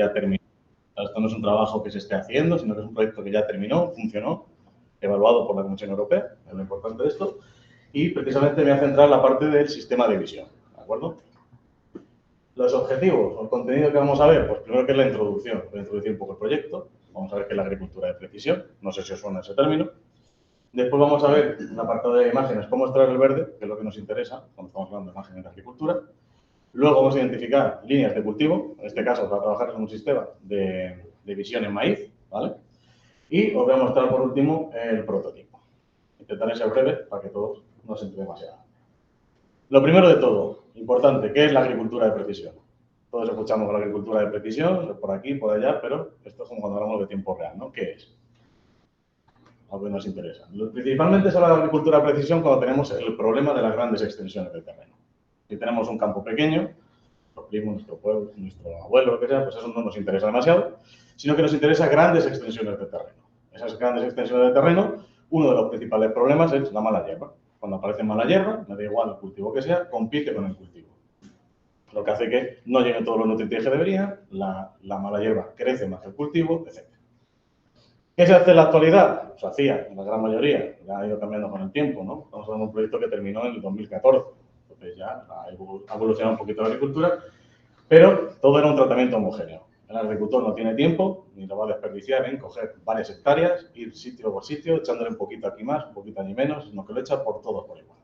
ya terminó. Esto no es un trabajo que se esté haciendo, sino que es un proyecto que ya terminó, funcionó, evaluado por la Comisión Europea, es lo importante de esto, y precisamente me voy a centrar en la parte del sistema de visión, ¿de acuerdo? Los objetivos o el contenido que vamos a ver, pues primero que es la introducción, voy a introducir un poco el proyecto, vamos a ver qué es la agricultura de precisión, no sé si os suena ese término. Después vamos a ver en la apartado de imágenes cómo extraer el verde, que es lo que nos interesa cuando estamos hablando de imágenes de agricultura. Luego vamos a identificar líneas de cultivo, en este caso para trabajar en un sistema de visión en maíz, ¿vale? Y os voy a mostrar por último el prototipo. Intentaré ser breve para que todos no se entre demasiado. Lo primero de todo, importante, ¿qué es la agricultura de precisión? Todos escuchamos la agricultura de precisión, por aquí, por allá, pero esto es como cuando hablamos de tiempo real, ¿no? ¿Qué es? Algo que nos interesa. Principalmente se habla de agricultura de precisión cuando tenemos el problema de las grandes extensiones de terreno. Si tenemos un campo pequeño, nuestro primo, nuestro pueblo, nuestro abuelo, lo que sea, pues eso no nos interesa demasiado, sino que nos interesa grandes extensiones de terreno. Esas grandes extensiones de terreno, uno de los principales problemas es la mala hierba. Cuando aparece mala hierba, me da igual el cultivo que sea, compite con el cultivo. Lo que hace que no lleguen todos los nutrientes que deberían, la mala hierba crece más que el cultivo, etc. ¿Qué se hace en la actualidad? Se hacía, en la gran mayoría, ya ha ido cambiando con el tiempo, ¿no? Estamos hablando de un proyecto que terminó en el 2014, entonces ya ha evolucionado un poquito la agricultura, pero todo era un tratamiento homogéneo. El agricultor no tiene tiempo, ni lo va a desperdiciar en coger varias hectáreas, ir sitio por sitio, echándole un poquito aquí más, un poquito allí menos, sino que lo echa por todo por igual.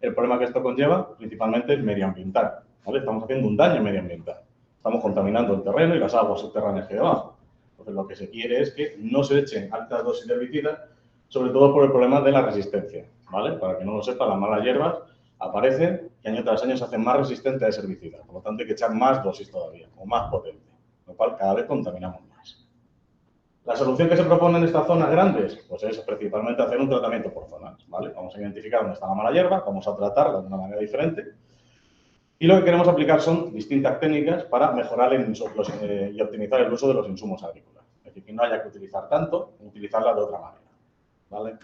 El problema que esto conlleva, principalmente, es medioambiental, ¿vale? Estamos haciendo un daño medioambiental. Estamos contaminando el terreno y las aguas subterráneas que hay debajo. Entonces, lo que se quiere es que no se echen altas dosis de herbicida, sobre todo por el problema de la resistencia, ¿vale? Para que no lo sepa, las malas hierbas aparecen y año tras año se hacen más resistentes a ese herbicida. Por lo tanto, hay que echar más dosis todavía, o más potente, lo cual cada vez contaminamos más. La solución que se propone en estas zonas grandes, pues es principalmente hacer un tratamiento por zonas, ¿vale? Vamos a identificar dónde está la mala hierba, vamos a tratarla de una manera diferente y lo que queremos aplicar son distintas técnicas para mejorar y optimizar el uso de los insumos agrícolas. Es decir, que no haya que utilizar tanto, utilizarla de otra manera, ¿vale?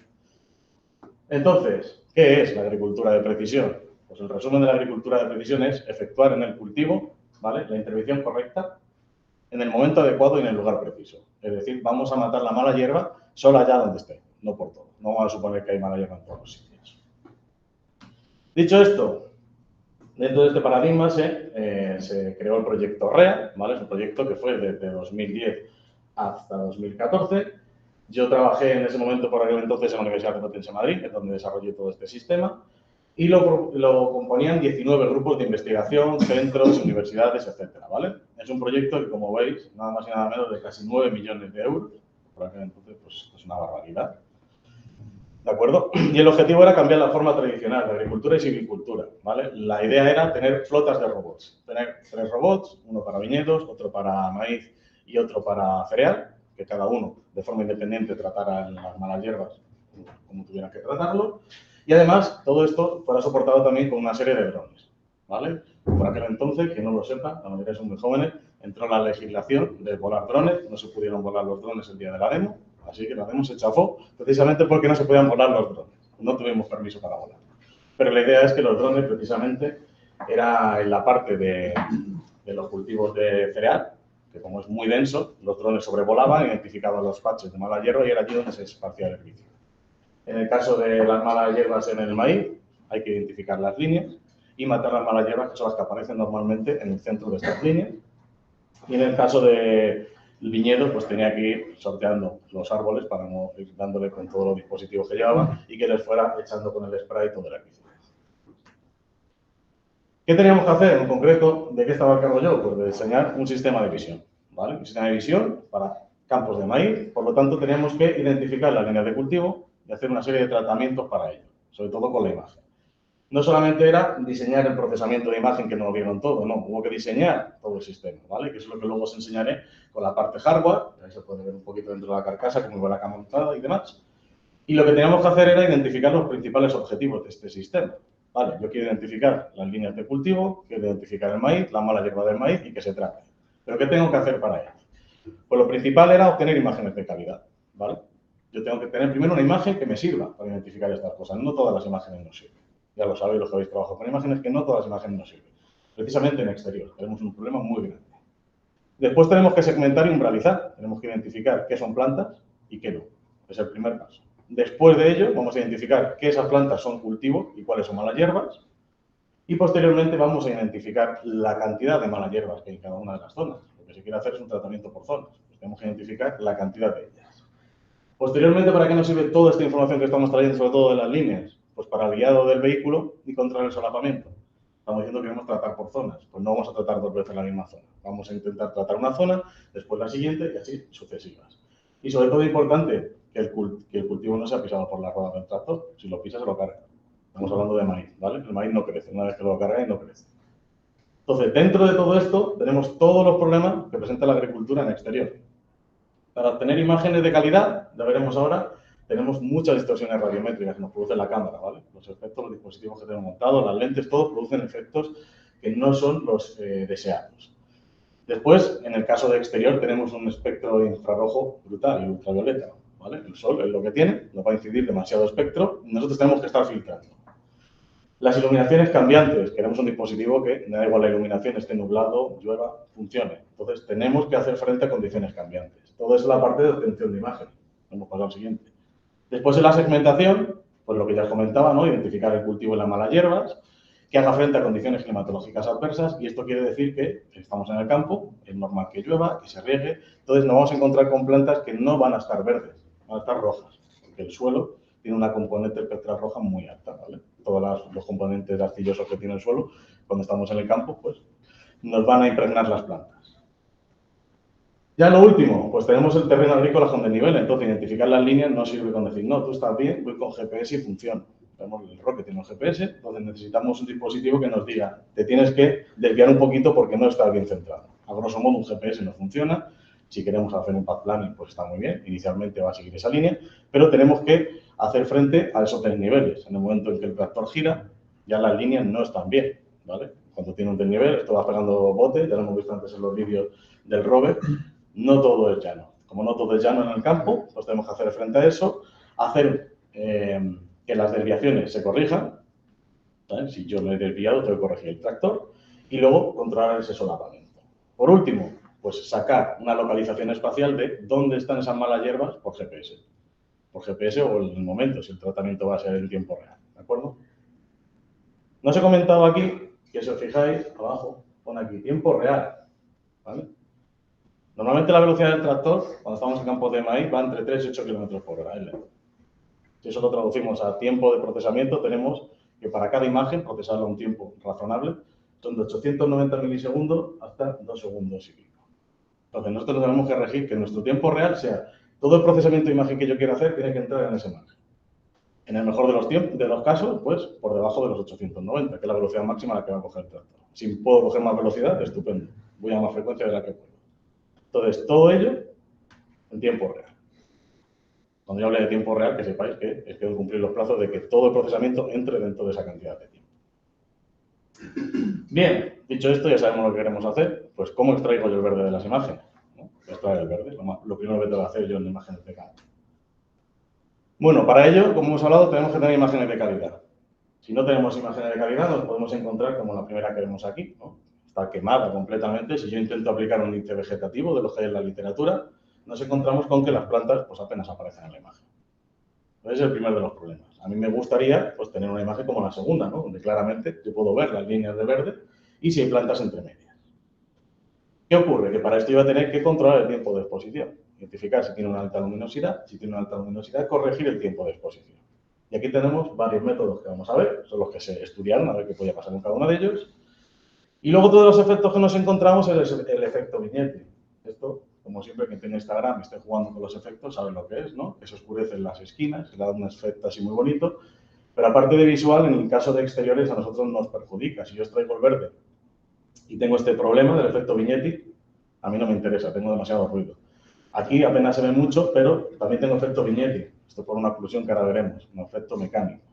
Entonces, ¿qué es la agricultura de precisión? Pues el resumen de la agricultura de precisión es efectuar en el cultivo, ¿vale?, la intervención correcta en el momento adecuado y en el lugar preciso. Es decir, vamos a matar la mala hierba solo allá donde esté, no por todo. No vamos a suponer que hay mala hierba en todos los sitios. Dicho esto, dentro de este paradigma se creó el proyecto REA, ¿vale? Es un proyecto que fue desde 2010 hasta 2014. Yo trabajé en ese momento, por aquel entonces, en la Universidad Complutense de Madrid, es donde desarrollé todo este sistema, y lo componían 19 grupos de investigación, centros, universidades, etcétera, ¿vale? Es un proyecto que, como veis, nada más y nada menos de casi 9 millones de euros, por aquel entonces, pues es una barbaridad. ¿De acuerdo? Y el objetivo era cambiar la forma tradicional de agricultura y silvicultura, ¿vale? La idea era tener flotas de robots. Tener 3 robots, uno para viñedos, otro para maíz y otro para cereal, que cada uno, de forma independiente, tratara las malas hierbas como tuvieran que tratarlo. Y además, todo esto fuera soportado también con una serie de drones, ¿vale? Por aquel entonces, que no lo sepa, la mayoría son muy jóvenes, entró la legislación de volar drones, no se pudieron volar los drones el día de la demo, así que la demo se chafó precisamente porque no se podían volar los drones, no tuvimos permiso para volar. Pero la idea es que los drones, precisamente, era en la parte de los cultivos de cereal, que como es muy denso, los drones sobrevolaban, identificaban los patches de mala hierba y era allí donde se esparcía el herbicida. En el caso de las malas hierbas en el maíz, hay que identificar las líneas y matar las malas hierbas, que son las que aparecen normalmente en el centro de estas líneas. Y en el caso del viñedo, pues tenía que ir sorteando los árboles para no ir dándole con todos los dispositivos que llevaban y que les fuera echando con el spray todo el herbicida. ¿Qué teníamos que hacer en concreto? ¿De qué estaba a cargo yo? Pues de diseñar un sistema de visión, ¿vale? Un sistema de visión para campos de maíz. Por lo tanto, teníamos que identificar las líneas de cultivo y hacer una serie de tratamientos para ello, sobre todo con la imagen. No solamente era diseñar el procesamiento de imagen, que no lo vieron todo, no, hubo que diseñar todo el sistema, ¿vale? Que es lo que luego os enseñaré con la parte hardware, ahí se puede ver un poquito dentro de la carcasa, cómo va la cama montada y demás. Y lo que teníamos que hacer era identificar los principales objetivos de este sistema. Vale, yo quiero identificar las líneas de cultivo, quiero identificar el maíz, la mala hierba del maíz y que se trate. ¿Pero qué tengo que hacer para ello? Pues lo principal era obtener imágenes de calidad, ¿vale? Yo tengo que tener primero una imagen que me sirva para identificar estas cosas. No todas las imágenes nos sirven. Ya lo sabéis los que habéis trabajado con imágenes, que no todas las imágenes nos sirven. Precisamente en exterior tenemos un problema muy grande. Después tenemos que segmentar y umbralizar. Tenemos que identificar qué son plantas y qué no. Es el primer paso. Después de ello, vamos a identificar qué esas plantas son cultivos y cuáles son malas hierbas. Y posteriormente vamos a identificar la cantidad de malas hierbas que hay en cada una de las zonas. Lo que se quiere hacer es un tratamiento por zonas. Pues tenemos que identificar la cantidad de ellas. Posteriormente, ¿para qué nos sirve toda esta información que estamos trayendo, sobre todo de las líneas? Pues para el guiado del vehículo y controlar el solapamiento. Estamos diciendo que queremos tratar por zonas. Pues no vamos a tratar dos veces la misma zona. Vamos a intentar tratar una zona, después la siguiente y así sucesivas. Y sobre todo importante, que el cultivo no sea pisado por la rueda del tractor. Si lo pisa, se lo carga. Estamos hablando de maíz, ¿vale? El maíz no crece. Una vez que lo carga, no crece. Entonces, dentro de todo esto, tenemos todos los problemas que presenta la agricultura en exterior. Para obtener imágenes de calidad, ya veremos ahora, tenemos muchas distorsiones radiométricas que nos produce la cámara, ¿vale? Los efectos, los dispositivos que tenemos montados, las lentes, todos producen efectos que no son los deseados. Después, en el caso de exterior, tenemos un espectro infrarrojo brutal y ultravioleta, ¿vale? El sol es lo que tiene, nos va a incidir demasiado espectro y nosotros tenemos que estar filtrando. Las iluminaciones cambiantes. Queremos un dispositivo que, me da igual la iluminación, esté nublado, llueva, funcione. Entonces, tenemos que hacer frente a condiciones cambiantes. Todo eso es la parte de obtención de imagen. Vamos pasar al siguiente. Después, en la segmentación, pues lo que ya os comentaba, ¿no? Identificar el cultivo y las malas hierbas, que haga frente a condiciones climatológicas adversas, y esto quiere decir que estamos en el campo, es normal que llueva, que se riegue, entonces nos vamos a encontrar con plantas que no van a estar verdes, van a estar rojas, porque el suelo tiene una componente espectral roja muy alta, ¿vale? Todos los componentes arcillosos que tiene el suelo, cuando estamos en el campo, pues nos van a impregnar las plantas. Ya lo último, pues tenemos el terreno agrícola con desnivel, entonces identificar las líneas no sirve con decir, no, tú estás bien, voy con GPS y funciona. Tenemos el roque, tiene un GPS, entonces necesitamos un dispositivo que nos diga, te tienes que desviar un poquito porque no está bien centrado. A grosso modo, un GPS no funciona. Si queremos hacer un path planning, pues está muy bien, inicialmente va a seguir esa línea, pero tenemos que hacer frente a esos desniveles. En el momento en que el tractor gira, ya las líneas no están bien, ¿vale? Cuando tiene un desnivel, esto va pegando bote, ya lo hemos visto antes en los vídeos del rover, no todo es llano. Como no todo es llano en el campo, pues tenemos que hacer frente a eso, hacer que las desviaciones se corrijan, ¿sabes? Si yo me he desviado, tengo que corregir el tractor, y luego controlar ese solapamiento. Por último, pues sacar una localización espacial de dónde están esas malas hierbas por GPS. Por GPS o en el momento, si el tratamiento va a ser en tiempo real, ¿de acuerdo? No os he comentado aquí, que si os fijáis, abajo, pone aquí tiempo real, ¿vale? Normalmente la velocidad del tractor, cuando estamos en campos de maíz, va entre 3 y 8 km por hora. Si eso lo traducimos a tiempo de procesamiento, tenemos que para cada imagen procesarla a un tiempo razonable, son de 890 milisegundos hasta 2 segundos y pico. Entonces, nosotros tenemos que regir que nuestro tiempo real sea todo el procesamiento de imagen que yo quiera hacer, tiene que entrar en ese margen. En el mejor de los casos, pues por debajo de los 890, que es la velocidad máxima a la que va a coger el tractor. Si puedo coger más velocidad, estupendo. Voy a más frecuencia de la que puedo. Entonces, todo ello en tiempo real. Cuando yo hable de tiempo real, que sepáis que es que hay que cumplir los plazos de que todo el procesamiento entre dentro de esa cantidad de tiempo. Bien, dicho esto, ya sabemos lo que queremos hacer. Pues, ¿cómo extraigo yo el verde de las imágenes? ¿No? Extraer el verde, lo primero que tengo que hacer yo en imágenes de campo. Bueno, para ello, como hemos hablado, tenemos que tener imágenes de calidad. Si no tenemos imágenes de calidad, nos podemos encontrar como la primera que vemos aquí, ¿no? Está quemada completamente. Si yo intento aplicar un índice vegetativo de los que hay en la literatura, nos encontramos con que las plantas pues, apenas aparecen en la imagen. Ese es el primer de los problemas. A mí me gustaría pues, tener una imagen como la segunda, ¿no? Donde claramente yo puedo ver las líneas de verde y si hay plantas entre medias. ¿Qué ocurre? Que para esto yo voy a tener que controlar el tiempo de exposición. Identificar si tiene una alta luminosidad, si tiene una alta luminosidad, corregir el tiempo de exposición. Y aquí tenemos varios métodos que vamos a ver, son los que se estudiaron, a ver qué podía pasar con cada uno de ellos. Y luego todos los efectos que nos encontramos es el efecto viñete. Esto, como siempre, quien tenga Instagram y esté jugando con los efectos, sabe lo que es, ¿no? Que se oscurecen las esquinas, le da un efecto así muy bonito. Pero aparte de visual, en el caso de exteriores, a nosotros nos perjudica. Si yo extraigo el verde y tengo este problema del efecto viñete, a mí no me interesa, tengo demasiado ruido. Aquí apenas se ve mucho, pero también tengo efecto viñete. Esto por una oclusión que ahora veremos, un efecto mecánico.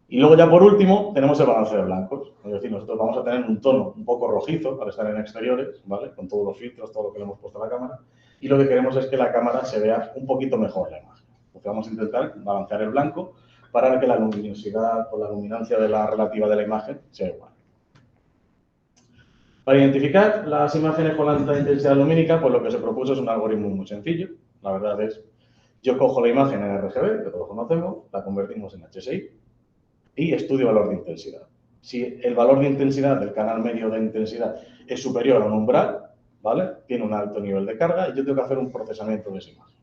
Y luego ya por último tenemos el balance de blancos. Es decir, nosotros vamos a tener un tono un poco rojizo para estar en exteriores, ¿vale? Con todos los filtros, todo lo que le hemos puesto a la cámara. Y lo que queremos es que la cámara se vea un poquito mejor la imagen. Porque vamos a intentar balancear el blanco para que la luminosidad o la luminancia de la relativa de la imagen sea igual. Para identificar las imágenes con alta intensidad lumínica, pues lo que se propuso es un algoritmo muy sencillo. La verdad es, yo cojo la imagen en RGB, que todos conocemos, la convertimos en HSI y estudio valor de intensidad. Si el valor de intensidad del canal medio de intensidad es superior a un umbral, ¿vale? Tiene un alto nivel de carga y yo tengo que hacer un procesamiento de esa imagen.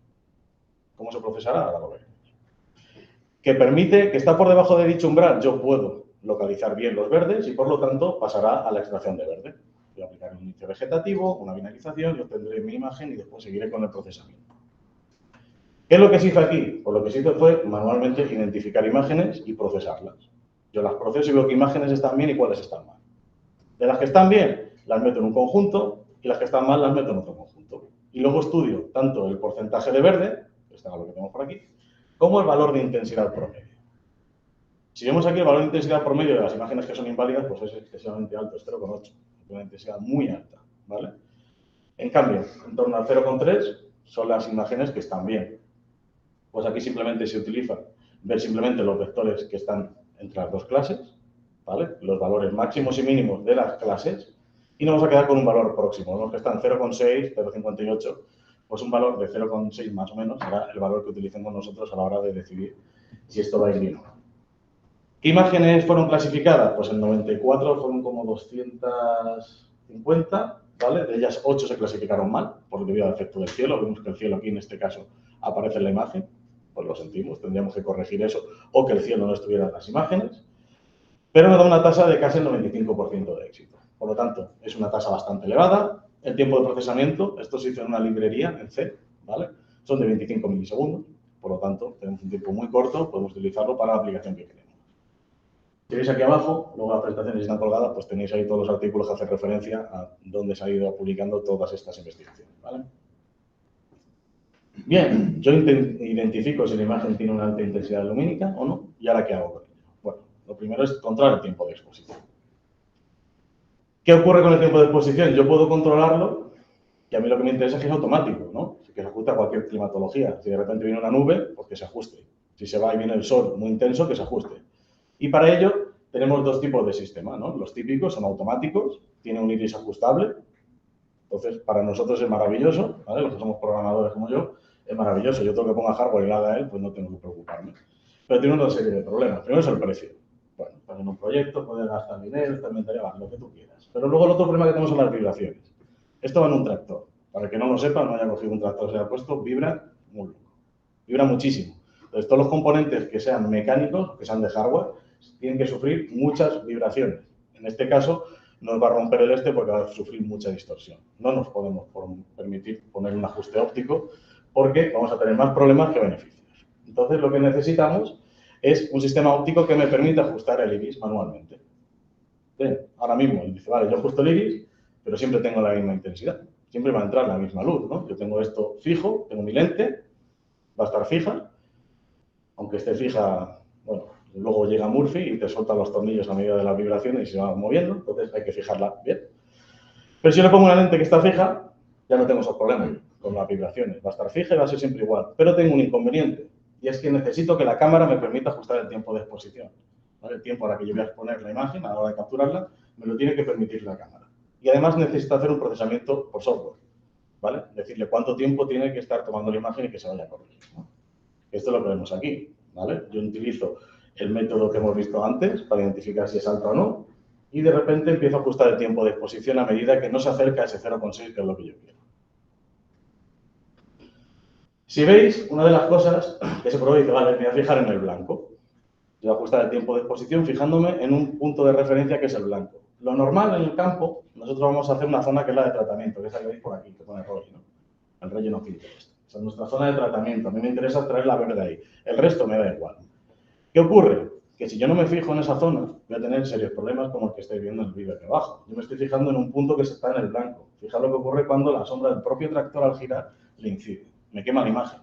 ¿Cómo se procesará? Ahora lo veremos. Que permite que está por debajo de dicho umbral, yo puedo localizar bien los verdes y por lo tanto pasará a la extracción de verde. Voy a aplicar un índice vegetativo, una binarización y obtendré mi imagen y después seguiré con el procesamiento. ¿Qué es lo que se hizo aquí? Pues lo que se hizo fue manualmente identificar imágenes y procesarlas. Yo las proceso y veo qué imágenes están bien y cuáles están mal. De las que están bien, las meto en un conjunto y las que están mal las meto en otro conjunto. Y luego estudio tanto el porcentaje de verde, que está lo que tenemos por aquí, como el valor de intensidad promedio. Si vemos aquí el valor de intensidad promedio de las imágenes que son inválidas, pues es excesivamente alto, es 0,8, una intensidad muy alta, ¿vale? En cambio, en torno al 0,3 son las imágenes que están bien. Pues aquí simplemente se utiliza ver simplemente los vectores que están entre las dos clases, ¿vale? Los valores máximos y mínimos de las clases, y nos vamos a quedar con un valor próximo. Los que están 0,6, 0,58, pues un valor de 0,6 más o menos será el valor que utilicemos nosotros a la hora de decidir si esto va a ir bien o no. ¿Qué imágenes fueron clasificadas? Pues en 94 fueron como 250, ¿vale? De ellas 8 se clasificaron mal, por debido al efecto del cielo. Vemos que el cielo aquí en este caso aparece en la imagen. Pues lo sentimos, tendríamos que corregir eso, o que el cielo no estuviera en las imágenes, pero nos da una tasa de casi el 95% de éxito. Por lo tanto, es una tasa bastante elevada. El tiempo de procesamiento, esto se hizo en una librería, en C, ¿vale? Son de 25 milisegundos, por lo tanto, tenemos un tiempo muy corto, podemos utilizarlo para la aplicación que queremos. Si veis aquí abajo, luego las presentaciones están colgadas, pues tenéis ahí todos los artículos que hacen referencia a dónde se ha ido publicando todas estas investigaciones, ¿vale? Bien, yo identifico si la imagen tiene una alta intensidad lumínica o no, y ahora ¿qué hago con ello? Bueno, lo primero es controlar el tiempo de exposición. ¿Qué ocurre con el tiempo de exposición? Yo puedo controlarlo, y a mí lo que me interesa es que es automático, ¿no? Que se ajuste a cualquier climatología. Si de repente viene una nube, pues que se ajuste. Si se va y viene el sol muy intenso, que se ajuste. Y para ello tenemos dos tipos de sistema, ¿no? Los típicos son automáticos, tienen un iris ajustable. Entonces, para nosotros es maravilloso, ¿vale? Los que somos programadores como yo, es maravilloso. Yo tengo que poner hardware y nada a él, pues no tengo que preocuparme. Pero tiene una serie de problemas. Primero es el precio. Bueno, pues en un proyecto puedes gastar dinero, también te llevas lo que tú quieras. Pero luego el otro problema que tenemos son las vibraciones. Esto va en un tractor. Para el que no lo sepa, no haya cogido un tractor, se haya puesto, vibra muy loco. Vibra muchísimo. Entonces, todos los componentes que sean mecánicos, que sean de hardware, tienen que sufrir muchas vibraciones. En este caso, nos va a romper el este porque va a sufrir mucha distorsión. No nos podemos permitir poner un ajuste óptico porque vamos a tener más problemas que beneficios. Entonces, lo que necesitamos es un sistema óptico que me permita ajustar el iris manualmente. Bien, ahora mismo, dice, vale, yo ajusto el iris, pero siempre tengo la misma intensidad. Siempre va a entrar la misma luz, ¿no? Yo tengo esto fijo, tengo mi lente, va a estar fija, aunque esté fija, bueno, luego llega Murphy y te suelta los tornillos a medida de las vibraciones y se va moviendo, entonces hay que fijarla bien. Pero si yo le pongo una lente que está fija, ya no tengo esos problemas con las vibraciones. Va a estar fija y va a ser siempre igual. Pero tengo un inconveniente, y es que necesito que la cámara me permita ajustar el tiempo de exposición. ¿Vale? El tiempo a la que yo voy a exponer la imagen, a la hora de capturarla, me lo tiene que permitir la cámara. Y además necesito hacer un procesamiento por software. ¿Vale? Decirle cuánto tiempo tiene que estar tomando la imagen y que se vaya a corregir, ¿no? Esto es lo que vemos aquí, ¿vale? Yo utilizo el método que hemos visto antes para identificar si es alta o no y de repente empiezo a ajustar el tiempo de exposición a medida que no se acerca a ese 0,6, que es lo que yo quiero. Si veis, una de las cosas que se prueba y dice, vale, me voy a fijar en el blanco. Yo voy a ajustar el tiempo de exposición fijándome en un punto de referencia que es el blanco. Lo normal en el campo, nosotros vamos a hacer una zona que es la de tratamiento, que es la que veis por aquí, que pone rollo, ¿no? El relleno filtro. Esa es nuestra zona de tratamiento. A mí me interesa traer la verde ahí. El resto me da igual. ¿Qué ocurre? Que si yo no me fijo en esa zona, voy a tener serios problemas como el que estáis viendo en el vídeo aquí abajo. Yo me estoy fijando en un punto que está en el blanco. Fijaos lo que ocurre cuando la sombra del propio tractor al girar le incide. Me quema la imagen.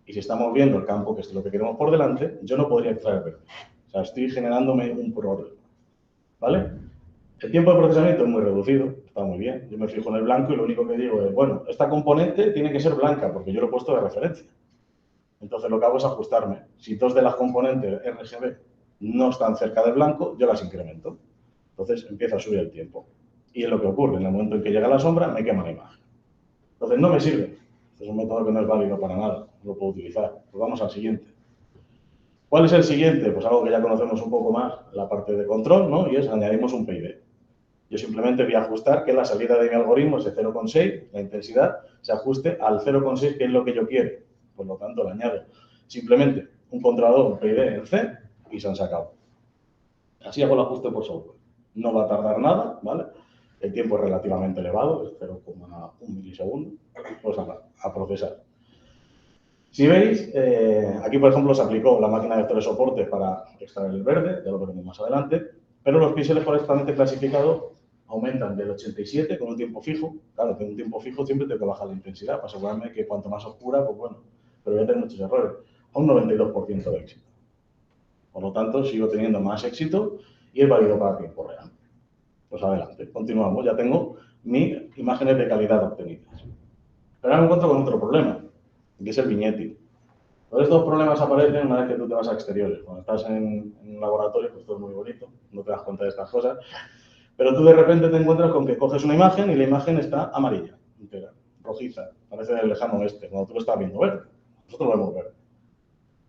Y si estamos viendo el campo, que es lo que queremos por delante, yo no podría extraer verde. O sea, estoy generándome un problema. ¿Vale? El tiempo de procesamiento es muy reducido, está muy bien. Yo me fijo en el blanco y lo único que digo es, bueno, esta componente tiene que ser blanca porque yo lo he puesto de referencia. Entonces lo que hago es ajustarme. Si dos de las componentes RGB no están cerca del blanco, yo las incremento. Entonces empiezo a subir el tiempo. Y es lo que ocurre, en el momento en que llega la sombra, me quema la imagen. Entonces no me sirve. Es un método que no es válido para nada, no lo puedo utilizar. Pues vamos al siguiente. ¿Cuál es el siguiente? Pues algo que ya conocemos un poco más, la parte de control, ¿no? Y es añadimos un PID. Yo simplemente voy a ajustar que la salida de mi algoritmo es de 0,6, la intensidad se ajuste al 0,6, que es lo que yo quiero. Por lo tanto, le añado simplemente un controlador, un PID en C, y se han sacado. Así hago el ajuste por software. No va a tardar nada, ¿vale? El tiempo es relativamente elevado, es 0,1 milisegundo, pues a procesar. Si veis, aquí por ejemplo se aplicó la máquina de telesoporte para extraer el verde, ya lo veremos más adelante, pero los píxeles correctamente clasificados aumentan del 87 con un tiempo fijo. Claro, con un tiempo fijo siempre tengo que bajar la intensidad para asegurarme que cuanto más oscura, pues bueno, pero voy a tener muchos errores, a un 92% de éxito. Por lo tanto, sigo teniendo más éxito y es válido para tiempo real. Pues adelante, continuamos. Ya tengo mis imágenes de calidad obtenidas. Pero ahora me encuentro con otro problema, que es el vignetting. Todos estos problemas aparecen una vez que tú te vas a exteriores. Cuando estás en un laboratorio, pues todo es muy bonito, no te das cuenta de estas cosas. Pero tú de repente te encuentras con que coges una imagen y la imagen está amarilla, entera, rojiza, parece del lejano oeste, cuando tú lo estás viendo verde. Nosotros lo vemos verde.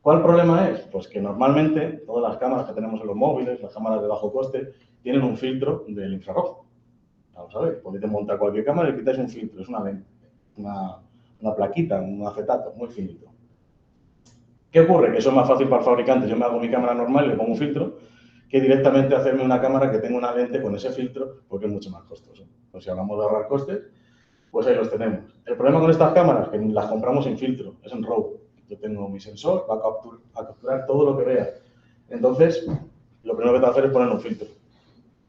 ¿Cuál problema es? Pues que normalmente todas las cámaras que tenemos en los móviles, las cámaras de bajo coste, tienen un filtro del infrarrojo. Vamos a ver, podéis montar cualquier cámara y quitáis un filtro, es una lente, una plaquita, un acetato muy finito. ¿Qué ocurre? Que eso es más fácil para el fabricante. Yo me hago mi cámara normal y le pongo un filtro, que directamente hacerme una cámara que tenga una lente con ese filtro, porque es mucho más costoso. Pues si hablamos de ahorrar costes, pues ahí los tenemos. El problema con estas cámaras, que las compramos sin filtro, es en RAW. Yo tengo mi sensor, va a capturar todo lo que vea. Entonces, lo primero que te va a hacer es poner un filtro.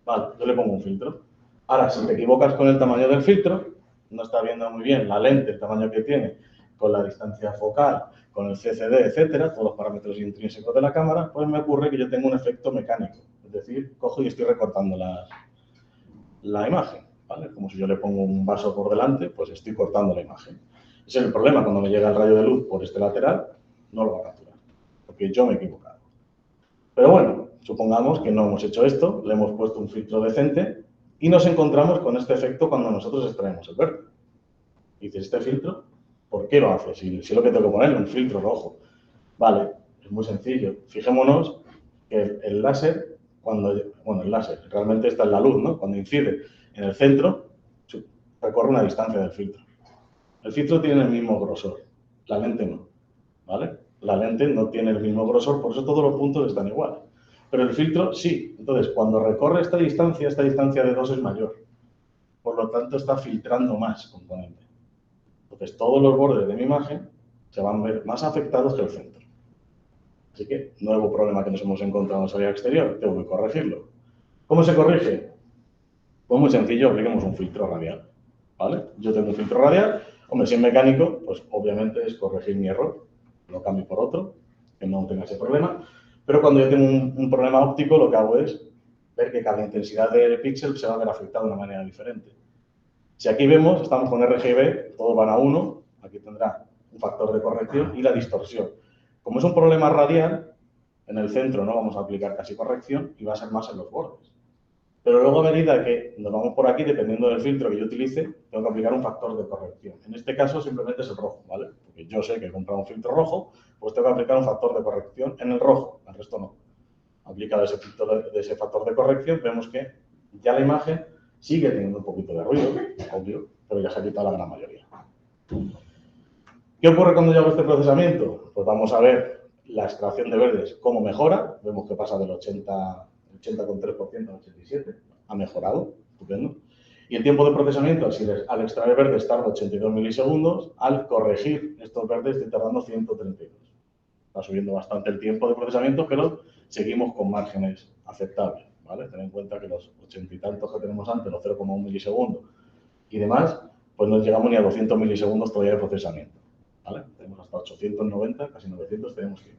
Vale, yo le pongo un filtro. Ahora, si te equivocas con el tamaño del filtro, no está viendo muy bien la lente, el tamaño que tiene, con la distancia focal, con el CCD, etcétera, todos los parámetros intrínsecos de la cámara, pues me ocurre que yo tengo un efecto mecánico. Es decir, cojo y estoy recortando la imagen, ¿vale? Como si yo le pongo un vaso por delante, pues estoy cortando la imagen. Ese es el problema, cuando me llega el rayo de luz por este lateral, no lo va a capturar, porque yo me he equivocado. Pero bueno, supongamos que no hemos hecho esto, le hemos puesto un filtro decente y nos encontramos con este efecto cuando nosotros extraemos el verde. Y dices, ¿este filtro? ¿Por qué lo hace? Si lo que tengo que ponerle un filtro rojo. Vale, es muy sencillo. Fijémonos que el láser, el láser, realmente está en la luz, ¿no? Cuando incide en el centro, recorre una distancia del filtro. El filtro tiene el mismo grosor, la lente no, ¿vale? La lente no tiene el mismo grosor, por eso todos los puntos están igual. Pero el filtro sí. Entonces, cuando recorre esta distancia de 2 es mayor. Por lo tanto, está filtrando más componente. Entonces, todos los bordes de mi imagen se van a ver más afectados que el centro. Así que, nuevo problema que nos hemos encontrado en salida exterior, tengo que corregirlo. ¿Cómo se corrige? Pues muy sencillo, apliquemos un filtro radial, ¿vale? Yo tengo un filtro radial, hombre, si es mecánico, pues obviamente es corregir mi error, lo cambio por otro, que no tenga ese problema, pero cuando yo tengo un problema óptico, lo que hago es ver que cada intensidad del píxel se va a ver afectada de una manera diferente. Si aquí vemos, estamos con RGB, todos van a 1, aquí tendrá un factor de corrección y la distorsión. Como es un problema radial, en el centro no vamos a aplicar casi corrección y va a ser más en los bordes. Pero luego a medida que nos vamos por aquí, dependiendo del filtro que yo utilice, tengo que aplicar un factor de corrección. En este caso simplemente es el rojo, ¿vale? Porque yo sé que he comprado un filtro rojo, pues tengo que aplicar un factor de corrección en el rojo, el resto no. Aplicado ese factor de corrección, vemos que ya la imagen sigue teniendo un poquito de ruido, obvio, pero ya se ha quitado la gran mayoría. ¿Qué ocurre cuando yo hago este procesamiento? Pues vamos a ver la extracción de verdes, cómo mejora. Vemos que pasa del 80,3% al 87%, ha mejorado, estupendo. Y el tiempo de procesamiento, al extraer verdes tarda 82 milisegundos, al corregir estos verdes estoy tardando 132. Está subiendo bastante el tiempo de procesamiento, pero seguimos con márgenes aceptables, ¿vale? Ten en cuenta que los 80 y tantos que tenemos antes, los 0,1 milisegundos y demás, pues no llegamos ni a 200 milisegundos todavía de procesamiento, ¿vale? Tenemos hasta 890, casi 900 tenemos que ir.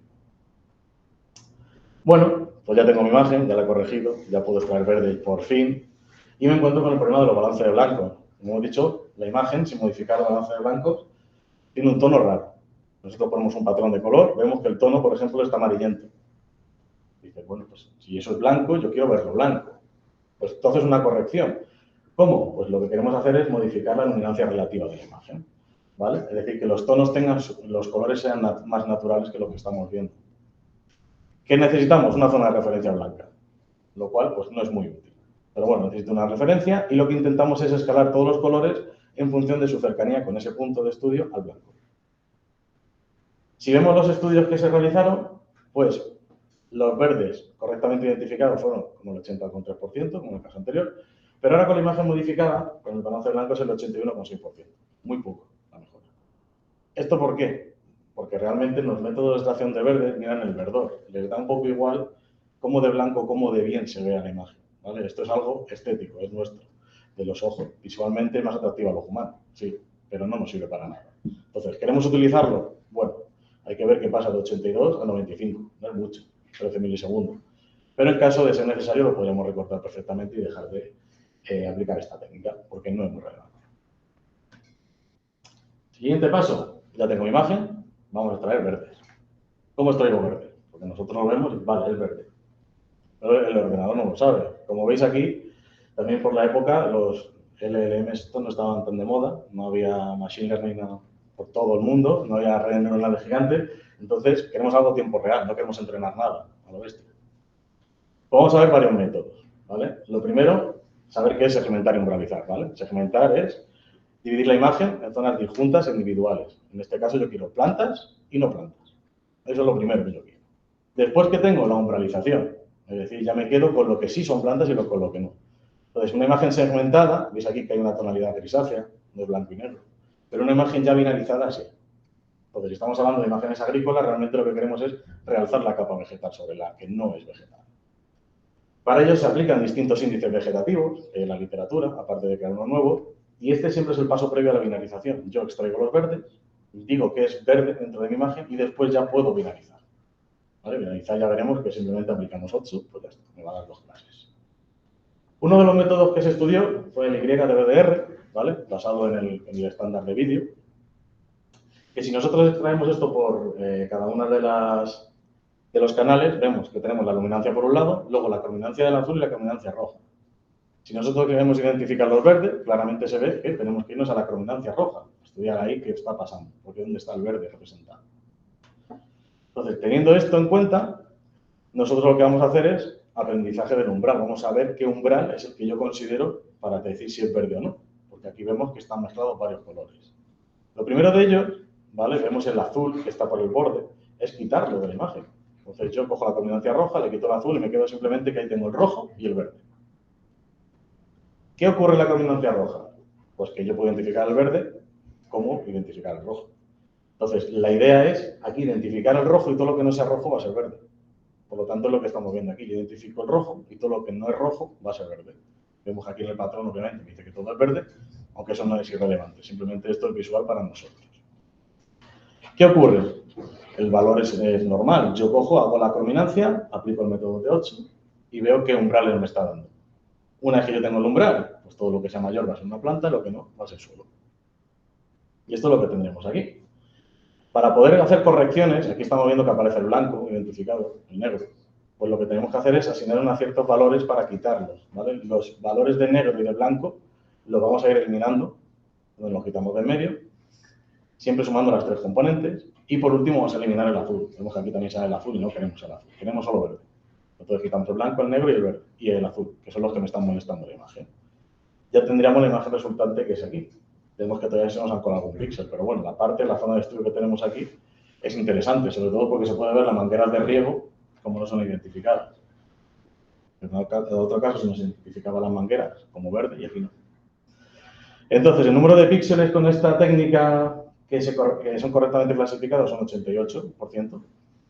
Bueno, pues ya tengo mi imagen, ya la he corregido, ya puedo extraer verde por fin, y me encuentro con el problema de los balances de blancos. Como hemos dicho, la imagen, sin modificar el balance de blancos, tiene un tono raro. Nosotros ponemos un patrón de color, vemos que el tono, por ejemplo, está amarillento. Dices, bueno, pues si eso es blanco, yo quiero verlo blanco. Pues entonces una corrección. ¿Cómo? Pues lo que queremos hacer es modificar la luminancia relativa de la imagen, ¿vale? Es decir, que los tonos tengan, los colores sean más naturales que lo que estamos viendo. ¿Qué necesitamos? Una zona de referencia blanca, lo cual pues no es muy útil. Pero bueno, necesito una referencia y lo que intentamos es escalar todos los colores en función de su cercanía con ese punto de estudio al blanco. Si vemos los estudios que se realizaron, pues los verdes correctamente identificados fueron como el 80,3%, como en el caso anterior, pero ahora con la imagen modificada, con el balance blanco es el 81,6%. Muy poco la mejora. ¿Esto por qué? Porque realmente en los métodos de extracción de verde miran el verdor. Les da un poco igual cómo de blanco, cómo de bien se vea la imagen, ¿vale? Esto es algo estético, es nuestro, de los ojos. Visualmente es más atractivo a los humanos, sí, pero no nos sirve para nada. Entonces, ¿queremos utilizarlo? Bueno, hay que ver qué pasa de 82 a 95, no es mucho, 13 milisegundos. Pero en caso de ser necesario lo podríamos recortar perfectamente y dejar de aplicar esta técnica, porque no es muy relevante. Siguiente paso, ya tengo mi imagen, vamos a extraer verdes. ¿Cómo extraigo verdes? Porque nosotros lo vemos y vale, es verde. Pero el ordenador no lo sabe. Como veis aquí, también por la época los LLM estos no estaban tan de moda, no había machine learning por todo el mundo, no había redes neuronales gigantes, entonces queremos algo a tiempo real, no queremos entrenar nada a lo bestia. Vamos a ver varios métodos, ¿vale? Lo primero, saber qué es segmentar y umbralizar, ¿vale? Segmentar es dividir la imagen en zonas disjuntas e individuales. En este caso yo quiero plantas y no plantas. Eso es lo primero que yo quiero. Después que tengo la umbralización, es decir, ya me quedo con lo que sí son plantas y con lo que no. Entonces, una imagen segmentada, veis aquí que hay una tonalidad grisácea, no es blanco y negro, pero una imagen ya binarizada sí. Entonces, si estamos hablando de imágenes agrícolas, realmente lo que queremos es realzar la capa vegetal sobre la que no es vegetal. Para ello se aplican distintos índices vegetativos en la literatura, aparte de crear uno nuevo, y este siempre es el paso previo a la binarización. Yo extraigo los verdes, digo que es verde dentro de mi imagen y después ya puedo binarizar. ¿Vale? Binarizar ya veremos que simplemente aplicamos 8, pues ya está, me va a dar 2 clases. Uno de los métodos que se estudió fue el YDVDR, ¿vale? Basado en el estándar de vídeo, que si nosotros extraemos esto por cada una de los canales, vemos que tenemos la luminancia por un lado, luego la crominancia del azul y la crominancia roja. Si nosotros queremos identificar los verdes, claramente se ve que tenemos que irnos a la crominancia roja, estudiar ahí qué está pasando, porque dónde está el verde representado. Entonces, teniendo esto en cuenta, nosotros lo que vamos a hacer es aprendizaje del umbral. Vamos a ver qué umbral es el que yo considero para decir si es verde o no, porque aquí vemos que están mezclados varios colores. Lo primero de ellos, ¿vale? Vemos el azul que está por el borde, es quitarlo de la imagen. Entonces yo cojo la combinancia roja, le quito el azul y me quedo simplemente que ahí tengo el rojo y el verde. ¿Qué ocurre en la combinancia roja? Pues que yo puedo identificar el verde como identificar el rojo. Entonces, la idea es aquí identificar el rojo y todo lo que no sea rojo va a ser verde. Por lo tanto, es lo que estamos viendo aquí. Yo identifico el rojo y todo lo que no es rojo va a ser verde. Vemos aquí en el patrón, obviamente, me dice que todo es verde, aunque eso no es irrelevante. Simplemente esto es visual para nosotros. ¿Qué ocurre? El valor es normal. Yo cojo, hago la crominancia, aplico el método de 8 y veo qué umbrales me está dando. Una vez que yo tengo el umbral, pues todo lo que sea mayor va a ser una planta, lo que no va a ser suelo. Y esto es lo que tendremos aquí. Para poder hacer correcciones, aquí estamos viendo que aparece el blanco identificado, el negro. Pues lo que tenemos que hacer es asignar unos ciertos valores para quitarlos, ¿vale? Los valores de negro y de blanco los vamos a ir eliminando, donde los quitamos de en medio, siempre sumando las 3 componentes. Y por último vamos a eliminar el azul. Vemos que aquí también sale el azul y no queremos el azul, queremos solo verde. Entonces quitamos el blanco, el negro y el verde, y el azul, que son los que me están molestando la imagen. Ya tendríamos la imagen resultante que es aquí. Vemos que todavía se nos han colado algún píxel, pero bueno, la zona de estudio que tenemos aquí es interesante, sobre todo porque se puede ver las mangueras de riego como no son identificadas. En otro caso se nos identificaba las mangueras como verde y aquí no. Entonces, el número de píxeles con esta técnica que son correctamente clasificados son 88%,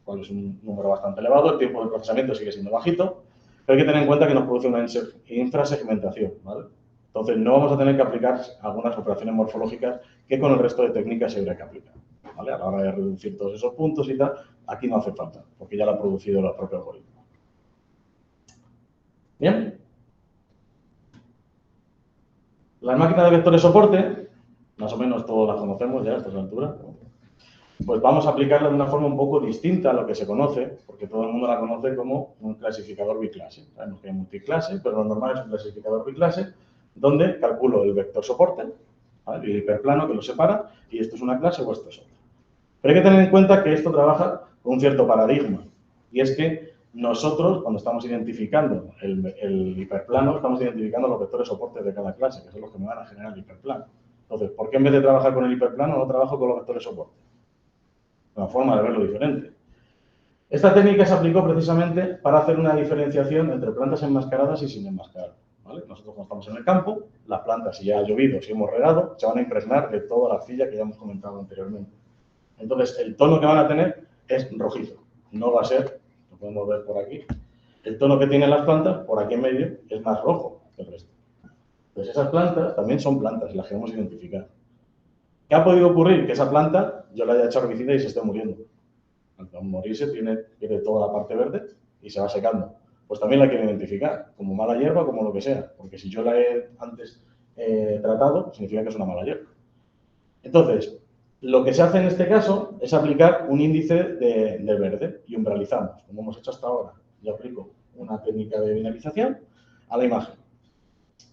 cual es un número bastante elevado. El tiempo de procesamiento sigue siendo bajito, pero hay que tener en cuenta que nos produce una infrasegmentación, ¿vale? Entonces, no vamos a tener que aplicar algunas operaciones morfológicas que con el resto de técnicas se habría que aplicar, ¿vale? A la hora de reducir todos esos puntos y tal, aquí no hace falta, porque ya lo ha producido el propio algoritmo. Bien. Las máquinas de vectores soporte, más o menos todos las conocemos ya a estas alturas, pues vamos a aplicarla de una forma un poco distinta a lo que se conoce, porque todo el mundo la conoce como un clasificador biclase. Sabemos que hay multiclase, pero lo normal es un clasificador biclase, donde calculo el vector soporte, ¿vale? El hiperplano que lo separa, y esto es una clase o esto es otra. Pero hay que tener en cuenta que esto trabaja con un cierto paradigma, y es que nosotros, cuando estamos identificando el hiperplano, estamos identificando los vectores soportes de cada clase, que son los que me van a generar el hiperplano. Entonces, ¿por qué en vez de trabajar con el hiperplano no trabajo con los vectores soportes? Una forma de verlo diferente. Esta técnica se aplicó precisamente para hacer una diferenciación entre plantas enmascaradas y sin enmascarar, ¿vale? Nosotros, cuando estamos en el campo, las plantas, si ya ha llovido, si hemos regado, se van a impregnar de toda la arcilla que ya hemos comentado anteriormente. Entonces, el tono que van a tener es rojizo. No va a ser, lo podemos ver por aquí, el tono que tienen las plantas, por aquí en medio, es más rojo que el resto. Entonces, esas plantas también son plantas y las queremos identificar. ¿Qué ha podido ocurrir? Que esa planta yo le haya echado herbicida y se esté muriendo. Al morirse pierde toda la parte verde y se va secando. Pues también la quiero identificar, como mala hierba, como lo que sea, porque si yo la he antes tratado, significa que es una mala hierba. Entonces, lo que se hace en este caso es aplicar un índice de verde y umbralizamos, como hemos hecho hasta ahora. Yo aplico una técnica de binarización a la imagen.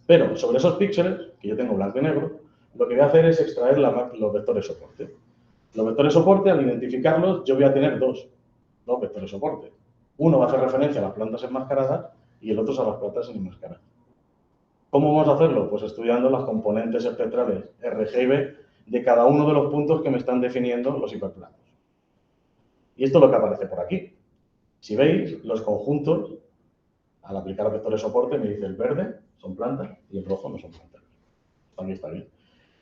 Pero sobre esos píxeles, que yo tengo blanco y negro, lo que voy a hacer es extraer los vectores soporte. Los vectores soporte, al identificarlos, yo voy a tener dos vectores soporte. Uno va a hacer referencia a las plantas enmascaradas y el otro a las plantas sin enmascarar. ¿Cómo vamos a hacerlo? Pues estudiando las componentes espectrales RG y B de cada uno de los puntos que me están definiendo los hiperplanos. Y esto es lo que aparece por aquí. Si veis, los conjuntos, al aplicar los vectores soporte, me dice el verde son plantas y el rojo no son plantas. También está bien.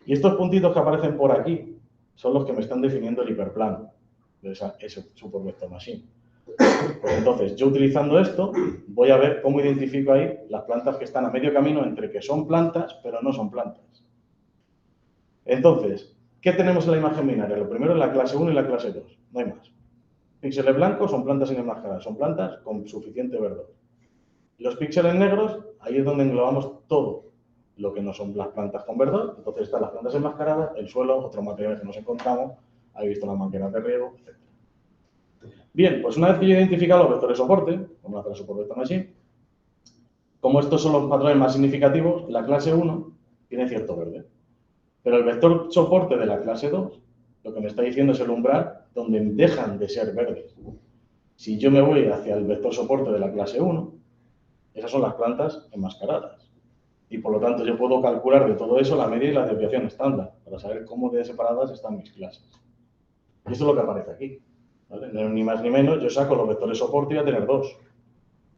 Y estos puntitos que aparecen por aquí son los que me están definiendo el hiperplano de ese supervector machine. Pues entonces, yo utilizando esto, voy a ver cómo identifico ahí las plantas que están a medio camino entre que son plantas, pero no son plantas. Entonces, ¿qué tenemos en la imagen binaria? Lo primero es la clase 1 y la clase 2, no hay más. Píxeles blancos son plantas sin enmascarar, son plantas con suficiente verdor. Los píxeles negros, ahí es donde englobamos todo lo que no son las plantas con verdor. Entonces están las plantas enmascaradas, el suelo, otros materiales que nos encontramos, ahí visto las mangueras de riego, etc. Bien, pues una vez que yo he identificado los vectores soporte, como la supervector machine, como estos son los patrones más significativos, la clase 1 tiene cierto verde. Pero el vector soporte de la clase 2, lo que me está diciendo es el umbral donde dejan de ser verdes. Si yo me voy hacia el vector soporte de la clase 1, esas son las plantas enmascaradas. Y por lo tanto yo puedo calcular de todo eso la media y la desviación estándar para saber cómo de separadas están mis clases. Y esto es lo que aparece aquí, ¿vale? No, ni más ni menos, yo saco los vectores soporte y voy a tener dos.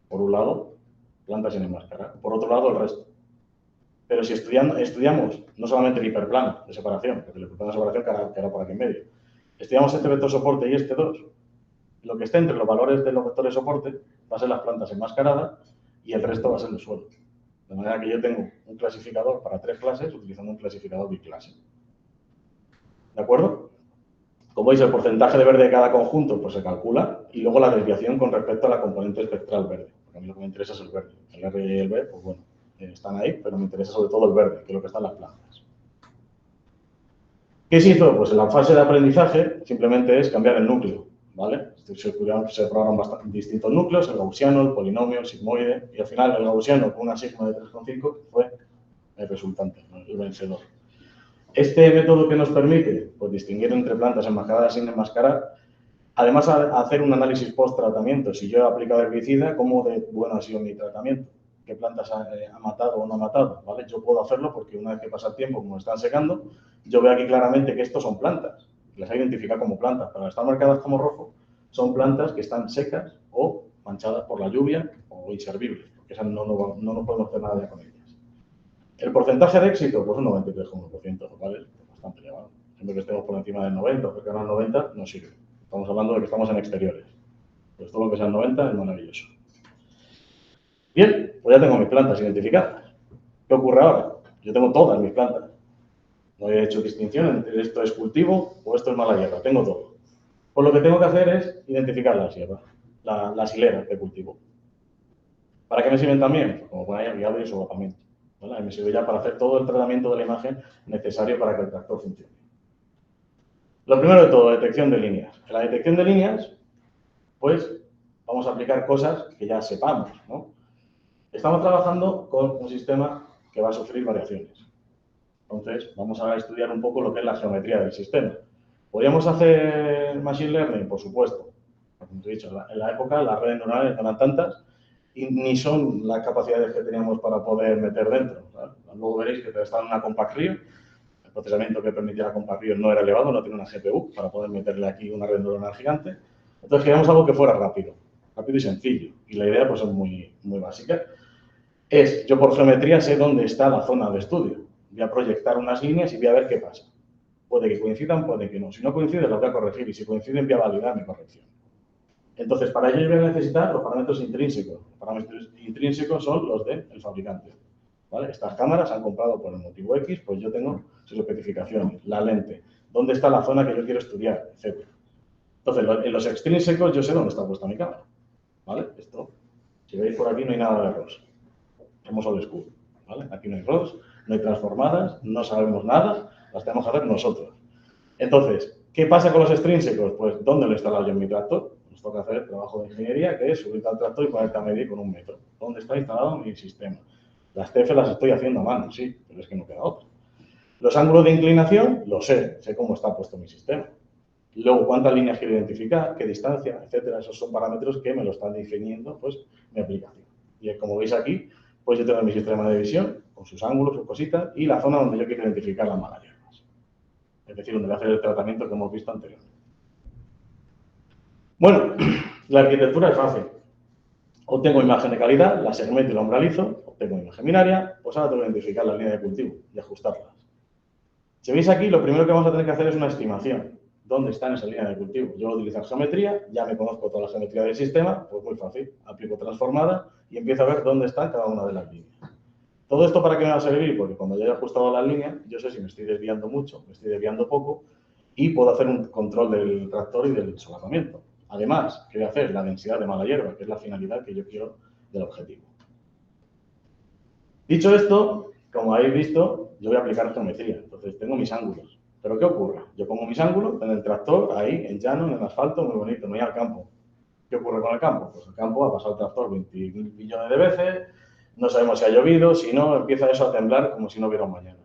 Por un lado, plantas sin enmascarar. Por otro lado, el resto. Pero si estudiamos no solamente el hiperplano de separación, porque el hiperplano de separación quedará por aquí en medio, estudiamos este vector soporte y este 2, lo que esté entre los valores de los vectores soporte va a ser las plantas enmascaradas y el resto va a ser el suelo. De manera que yo tengo un clasificador para 3 clases utilizando un clasificador biclase. ¿De acuerdo? Como veis, el porcentaje de verde de cada conjunto pues se calcula y luego la desviación con respecto a la componente espectral verde. Porque a mí lo que me interesa es el verde. El R y el B, pues bueno, están ahí, pero me interesa sobre todo el verde, que es lo que está en las plantas. ¿Qué se hizo? Pues en la fase de aprendizaje simplemente es cambiar el núcleo, ¿vale? Se probaron distintos núcleos, el gaussiano, el polinomio, el sigmoide, y al final el gaussiano con una sigma de 3,5 fue el resultante, ¿no? El vencedor. Este método que nos permite pues, distinguir entre plantas enmascaradas y sin enmascarar, además hacer un análisis post-tratamiento, si yo he aplicado herbicida, cómo de bueno ha sido mi tratamiento, qué plantas ha matado o no ha matado, ¿vale? Yo puedo hacerlo porque una vez que pasa el tiempo, como están secando, yo veo aquí claramente que estos son plantas, las he identificado como plantas, pero al estar marcadas como rojo, son plantas que están secas o manchadas por la lluvia o inservibles, porque esas no podemos hacer nada ya con ellas. El porcentaje de éxito, pues un 93,1%, ¿vale? Bastante elevado. Siempre que estemos por encima del 90 o cercano al 90, no sirve. Estamos hablando de que estamos en exteriores. Pues todo lo que sea el 90 es maravilloso. Bien, pues ya tengo mis plantas identificadas. ¿Qué ocurre ahora? Yo tengo todas mis plantas. No he hecho distinción entre esto es cultivo o esto es mala hierba. Tengo todo. Pues lo que tengo que hacer es identificar las hierbas, las hileras de cultivo. ¿Para qué me sirven también? Pues como poner guiado y solapamiento. ¿Vale? Me sirve ya para hacer todo el tratamiento de la imagen necesario para que el tractor funcione. Lo primero de todo, detección de líneas. En la detección de líneas, pues vamos a aplicar cosas que ya sepamos, ¿no? Estamos trabajando con un sistema que va a sufrir variaciones. Entonces, vamos a estudiar un poco lo que es la geometría del sistema. ¿Podríamos hacer Machine Learning? Por supuesto. Como te he dicho, en la época las redes neuronales no eran tantas y ni son las capacidades que teníamos para poder meter dentro, ¿sabes? Luego veréis que está en una Compact Rio. El procesamiento que permitía la Compact Rio no era elevado, no tiene una GPU para poder meterle aquí una red neuronal gigante. Entonces queríamos algo que fuera rápido y sencillo. Y la idea pues es muy básica. Yo por geometría sé dónde está la zona de estudio. Voy a proyectar unas líneas y voy a ver qué pasa. Puede que coincidan, puede que no. Si no coinciden, las voy a corregir y si coinciden, voy a validar mi corrección. Entonces, para ello yo voy a necesitar los parámetros intrínsecos. Los parámetros intrínsecos son los del fabricante. ¿Vale? Estas cámaras han comprado por el motivo X, pues yo tengo sus especificaciones, la lente, dónde está la zona que yo quiero estudiar, etc. Entonces, en los extrínsecos yo sé dónde está puesta mi cámara. ¿Vale? Esto, si veis por aquí no hay nada de ROS. Somos old school. ¿Vale? Aquí no hay ROS, no hay transformadas, no sabemos nada, las tenemos que hacer nosotros. Entonces, ¿qué pasa con los extrínsecos? Pues, ¿dónde lo he instalado yo en mi tractor? Nos toca hacer el trabajo de ingeniería, que es subirte al tractor y ponerte a medir con un metro. ¿Dónde está instalado mi sistema? Las TF las estoy haciendo a mano, sí, pero es que no queda otra. Los ángulos de inclinación, lo sé cómo está puesto mi sistema. Luego, cuántas líneas quiero identificar, qué distancia, etcétera. Esos son parámetros que me lo están definiendo, pues, mi aplicación. Y como veis aquí, pues yo tengo mi sistema de visión, con sus ángulos, sus cositas, y la zona donde yo quiero identificar las malas hierbas. Es decir, donde voy a hacer el tratamiento que hemos visto anteriormente. Bueno, la arquitectura es fácil. Obtengo imagen de calidad, la segmento y la umbralizo, obtengo imagen binaria, pues ahora tengo que identificar la línea de cultivo y ajustarlas. Si veis aquí, lo primero que vamos a tener que hacer es una estimación. ¿Dónde está en esa línea de cultivo? Yo voy a utilizar geometría, ya me conozco toda la geometría del sistema, pues muy fácil. Aplico transformada y empiezo a ver dónde está cada una de las líneas. ¿Todo esto para qué me va a servir? Porque cuando ya he ajustado las líneas, yo sé si me estoy desviando mucho, me estoy desviando poco, y puedo hacer un control del tractor y del solapamiento. Además, ¿qué voy a hacer? La densidad de mala hierba, que es la finalidad que yo quiero del objetivo. Dicho esto, como habéis visto, yo voy a aplicar geometría. Entonces, tengo mis ángulos. ¿Pero qué ocurre? Yo pongo mis ángulos en el tractor, ahí, en llano, en el asfalto, muy bonito, no hay al campo. ¿Qué ocurre con el campo? Pues el campo ha pasado el tractor 20 millones de veces, no sabemos si ha llovido, si no, empieza eso a temblar como si no hubiera un mañana.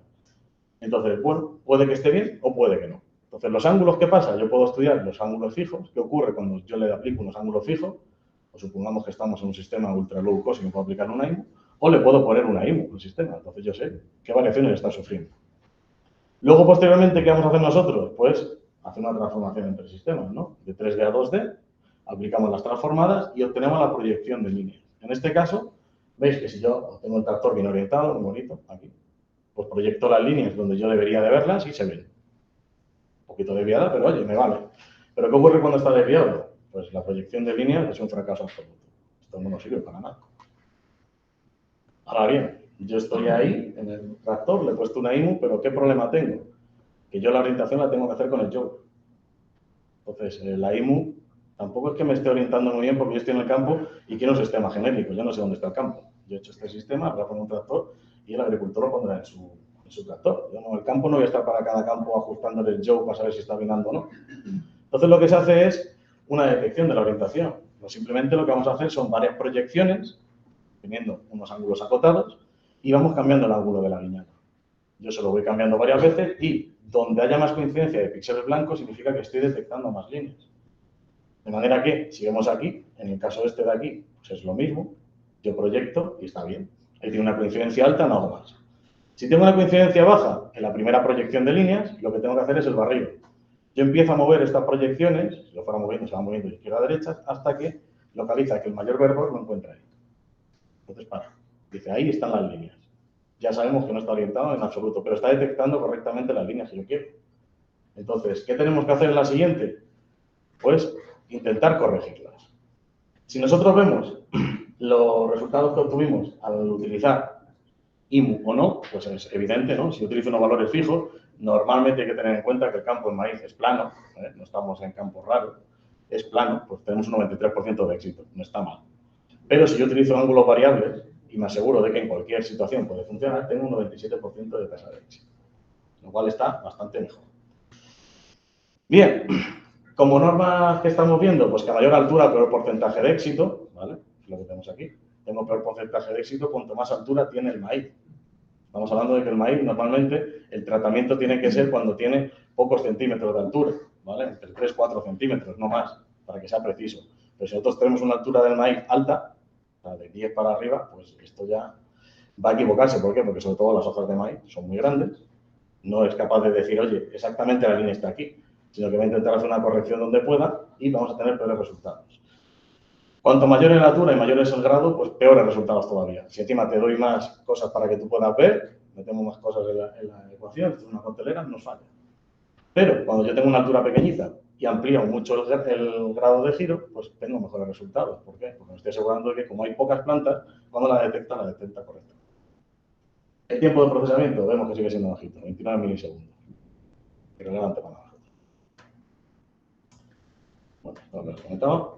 Entonces, bueno, puede que esté bien o puede que no. Entonces, los ángulos, ¿qué pasa? Yo puedo estudiar los ángulos fijos. ¿Qué ocurre cuando yo le aplico unos ángulos fijos? O supongamos que estamos en un sistema ultra low cost y me puedo aplicar una IMU, o le puedo poner una IMU al sistema. Entonces, yo sé qué variaciones está sufriendo. Luego, posteriormente, ¿qué vamos a hacer nosotros? Pues hacer una transformación entre sistemas, ¿no? De 3D a 2D, aplicamos las transformadas y obtenemos la proyección de líneas. En este caso, veis que si yo tengo el tractor bien orientado, muy bonito, aquí, pues proyecto las líneas donde yo debería de verlas y se ven. Un poquito desviada, pero oye, me vale. ¿Pero qué ocurre cuando está desviado? Pues la proyección de líneas es un fracaso absoluto. Esto no nos sirve para nada. Ahora bien, yo estoy ahí en el tractor, le he puesto una IMU, pero ¿qué problema tengo? Que yo la orientación la tengo que hacer con el job. Entonces, la IMU tampoco es que me esté orientando muy bien porque yo estoy en el campo y quiero un sistema genérico. Yo no sé dónde está el campo. Yo he hecho este sistema, voy a poner un tractor y el agricultor lo pondrá en su tractor. Yo no, el campo no voy a estar para cada campo ajustándole el job para saber si está binando o no. Entonces, lo que se hace es una detección de la orientación. Pues simplemente lo que vamos a hacer son varias proyecciones, teniendo unos ángulos acotados, y vamos cambiando el ángulo de la viñata. Yo se lo voy cambiando varias veces y donde haya más coincidencia de píxeles blancos significa que estoy detectando más líneas. De manera que, si vemos aquí, en el caso este de aquí, pues es lo mismo. Yo proyecto y está bien. Ahí tiene una coincidencia alta, no hago más. Si tengo una coincidencia baja en la primera proyección de líneas, lo que tengo que hacer es el barrido. Yo empiezo a mover estas proyecciones, si lo fuera moviendo, se van moviendo de izquierda a derecha, hasta que localiza que el mayor verbor lo encuentra ahí. Entonces, para. Dice, ahí están las líneas. Ya sabemos que no está orientado en absoluto, pero está detectando correctamente las líneas que yo quiero. Entonces, ¿qué tenemos que hacer en la siguiente? Pues intentar corregirlas. Si nosotros vemos los resultados que obtuvimos al utilizar IMU o no, pues es evidente, ¿no? Si utilizo unos valores fijos, normalmente hay que tener en cuenta que el campo en maíz es plano, no estamos en campos raros, es plano, pues tenemos un 93% de éxito, no está mal. Pero si yo utilizo ángulos variables y me aseguro de que en cualquier situación puede funcionar, tengo un 97% de tasa de éxito, lo cual está bastante mejor. Bien, como normas que estamos viendo, pues que a mayor altura, peor porcentaje de éxito, ¿vale? Es lo que tenemos aquí. Tengo peor porcentaje de éxito cuanto más altura tiene el maíz. Estamos hablando de que el maíz, normalmente, el tratamiento tiene que ser cuando tiene pocos centímetros de altura, ¿vale? Entre 3 y 4 centímetros, no más, para que sea preciso. Pero si nosotros tenemos una altura del maíz alta, o sea, de 10 para arriba, pues esto ya va a equivocarse. ¿Por qué? Porque sobre todo las hojas de maíz son muy grandes, no es capaz de decir, oye, exactamente la línea está aquí, sino que va a intentar hacer una corrección donde pueda y vamos a tener peores resultados. Cuanto mayor es la altura y mayor es el grado, pues peores resultados todavía. Si encima te doy más cosas para que tú puedas ver, metemos más cosas en la ecuación, esto es una coctelera, nos falla. Pero cuando yo tengo una altura pequeñita y amplío mucho el grado de giro, pues tengo mejores resultados. ¿Por qué? Porque me estoy asegurando de que como hay pocas plantas, cuando la detecta correctamente. El tiempo de procesamiento, vemos que sigue siendo bajito, 29 milisegundos. Irrelevante para nosotros. Bueno, lo que os comentaba.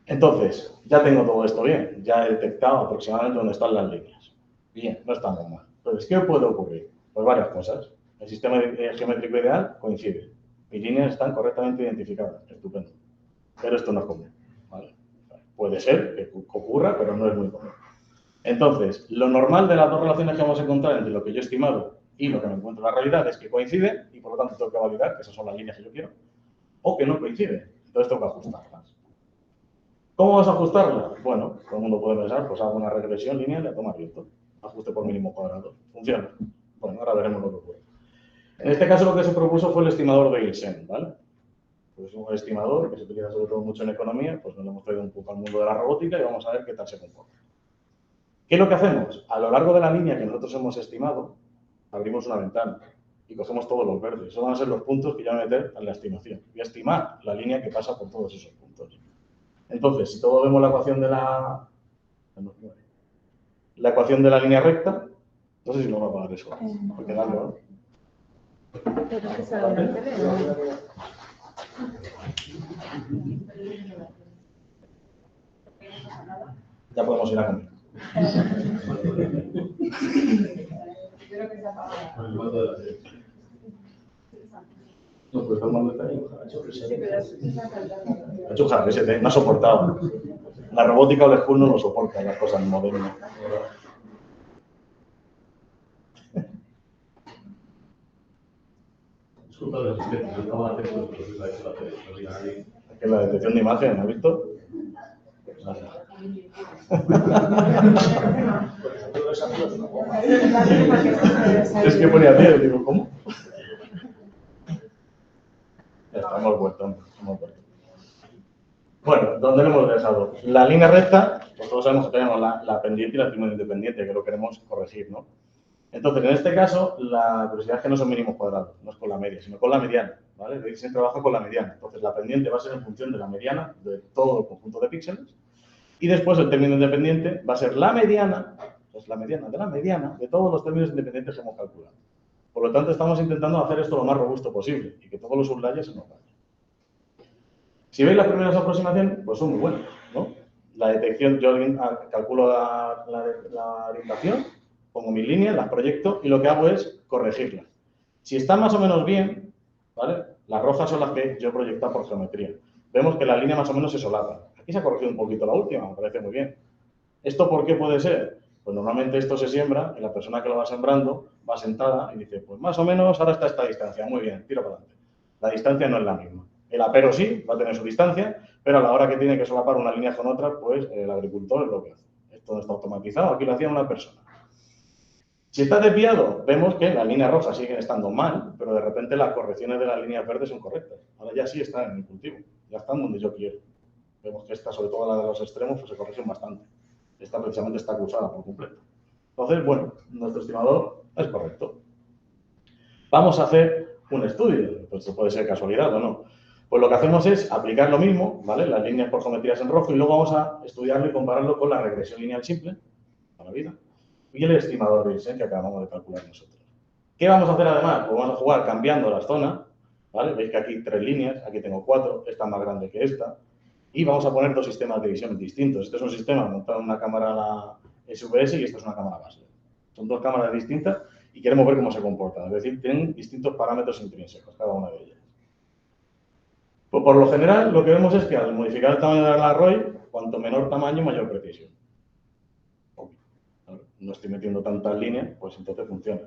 Entonces, ya tengo todo esto bien, ya he detectado aproximadamente dónde están las líneas. Bien, no estamos mal. Entonces, ¿qué puede ocurrir? Pues varias cosas. El sistema geométrico ideal coincide. Mis líneas están correctamente identificadas. Estupendo. Pero esto no es común. ¿Vale? Puede ser que ocurra, pero no es muy común. Entonces, lo normal de las dos relaciones que vamos a encontrar entre lo que yo he estimado y lo que me encuentro en la realidad es que coinciden y por lo tanto tengo que validar que esas son las líneas que yo quiero, o que no coinciden. Entonces tengo que ajustarlas. ¿Cómo vas a ajustarlas? Bueno, todo el mundo puede pensar, pues hago una regresión lineal y a tomar viento. Ajuste por mínimo cuadrado. Funciona. Bueno, ahora veremos lo que ocurre. En este caso lo que se propuso fue el estimador de Gilsen, ¿vale? Pues es un estimador que se utiliza sobre todo mucho en economía, pues nos lo hemos traído un poco al mundo de la robótica y vamos a ver qué tal se comporta. ¿Qué es lo que hacemos? A lo largo de la línea que nosotros hemos estimado, abrimos una ventana y cogemos todos los verdes. Esos van a ser los puntos que yo voy a meter en la estimación. Voy a estimar la línea que pasa por todos esos puntos. Entonces, si todos vemos la ecuación de la ecuación de la línea recta, no sé si nos va a pagar eso, porque darle, ¿no? Ya podemos ir a comer. No, pues está mal detalle. Ha hecho un jarrete, no ha soportado. La robótica o el school no lo soporta, las cosas modernas. Disculpa, es la detección de imagen, ¿has visto? Es que ponía 10, digo, ¿cómo? Ya está, hemos vuelto. Bueno, ¿dónde lo hemos dejado? La línea recta, pues todos sabemos que tenemos la pendiente y la trígono independiente, que lo queremos corregir, ¿no? Entonces, en este caso, la curiosidad es que no son mínimos cuadrados, no es con la media, sino con la mediana, ¿vale? Se trabaja con la mediana. Entonces, la pendiente va a ser en función de la mediana de todo el conjunto de píxeles. Y después el término independiente va a ser la mediana, pues la mediana de todos los términos independientes que hemos calculado. Por lo tanto, estamos intentando hacer esto lo más robusto posible y que todos los sublayes se nos vayan. Si veis las primeras aproximaciones, pues son muy buenas, ¿no? La detección, yo calculo la orientación, pongo mis líneas, las proyecto y lo que hago es corregirlas. Si están más o menos bien, ¿vale? Las rojas son las que yo proyecto por geometría. Vemos que la línea más o menos se solapa. Aquí se ha corregido un poquito la última, me parece muy bien. ¿Esto por qué puede ser? Pues normalmente esto se siembra y la persona que lo va sembrando va sentada y dice, pues más o menos ahora está esta distancia, muy bien, tiro para adelante. La distancia no es la misma. El apero sí, va a tener su distancia, pero a la hora que tiene que solapar una línea con otra, pues el agricultor es lo que hace. Esto no está automatizado, aquí lo hacía una persona. Si está desviado, vemos que las líneas rojas siguen estando mal, pero de repente las correcciones de las líneas verdes son correctas. Ahora ya sí están en el cultivo, ya están donde yo quiero. Vemos que esta, sobre todo la de los extremos, pues se corrigen bastante. Esta precisamente está cruzada por completo. Entonces, bueno, nuestro estimador es correcto. Vamos a hacer un estudio, pues esto puede ser casualidad o no. Pues lo que hacemos es aplicar lo mismo, ¿vale? Las líneas por geometrías en rojo y luego vamos a estudiarlo y compararlo con la regresión lineal simple, a la vida, y el estimador de Gilsen que acabamos de calcular nosotros. ¿Qué vamos a hacer además? Pues vamos a jugar cambiando las zonas, ¿vale? Veis que aquí hay 3 líneas, aquí tengo 4, esta es más grande que esta, y vamos a poner 2 sistemas de visión distintos. Este es un sistema montado en una cámara la SVS y esta es una cámara base. Son 2 cámaras distintas y queremos ver cómo se comportan. Es decir, tienen distintos parámetros intrínsecos, cada una de ellas. Pues por lo general, lo que vemos es que al modificar el tamaño de la ROI, cuanto menor tamaño, mayor precisión. no estoy metiendo tantas líneas, pues entonces funciona.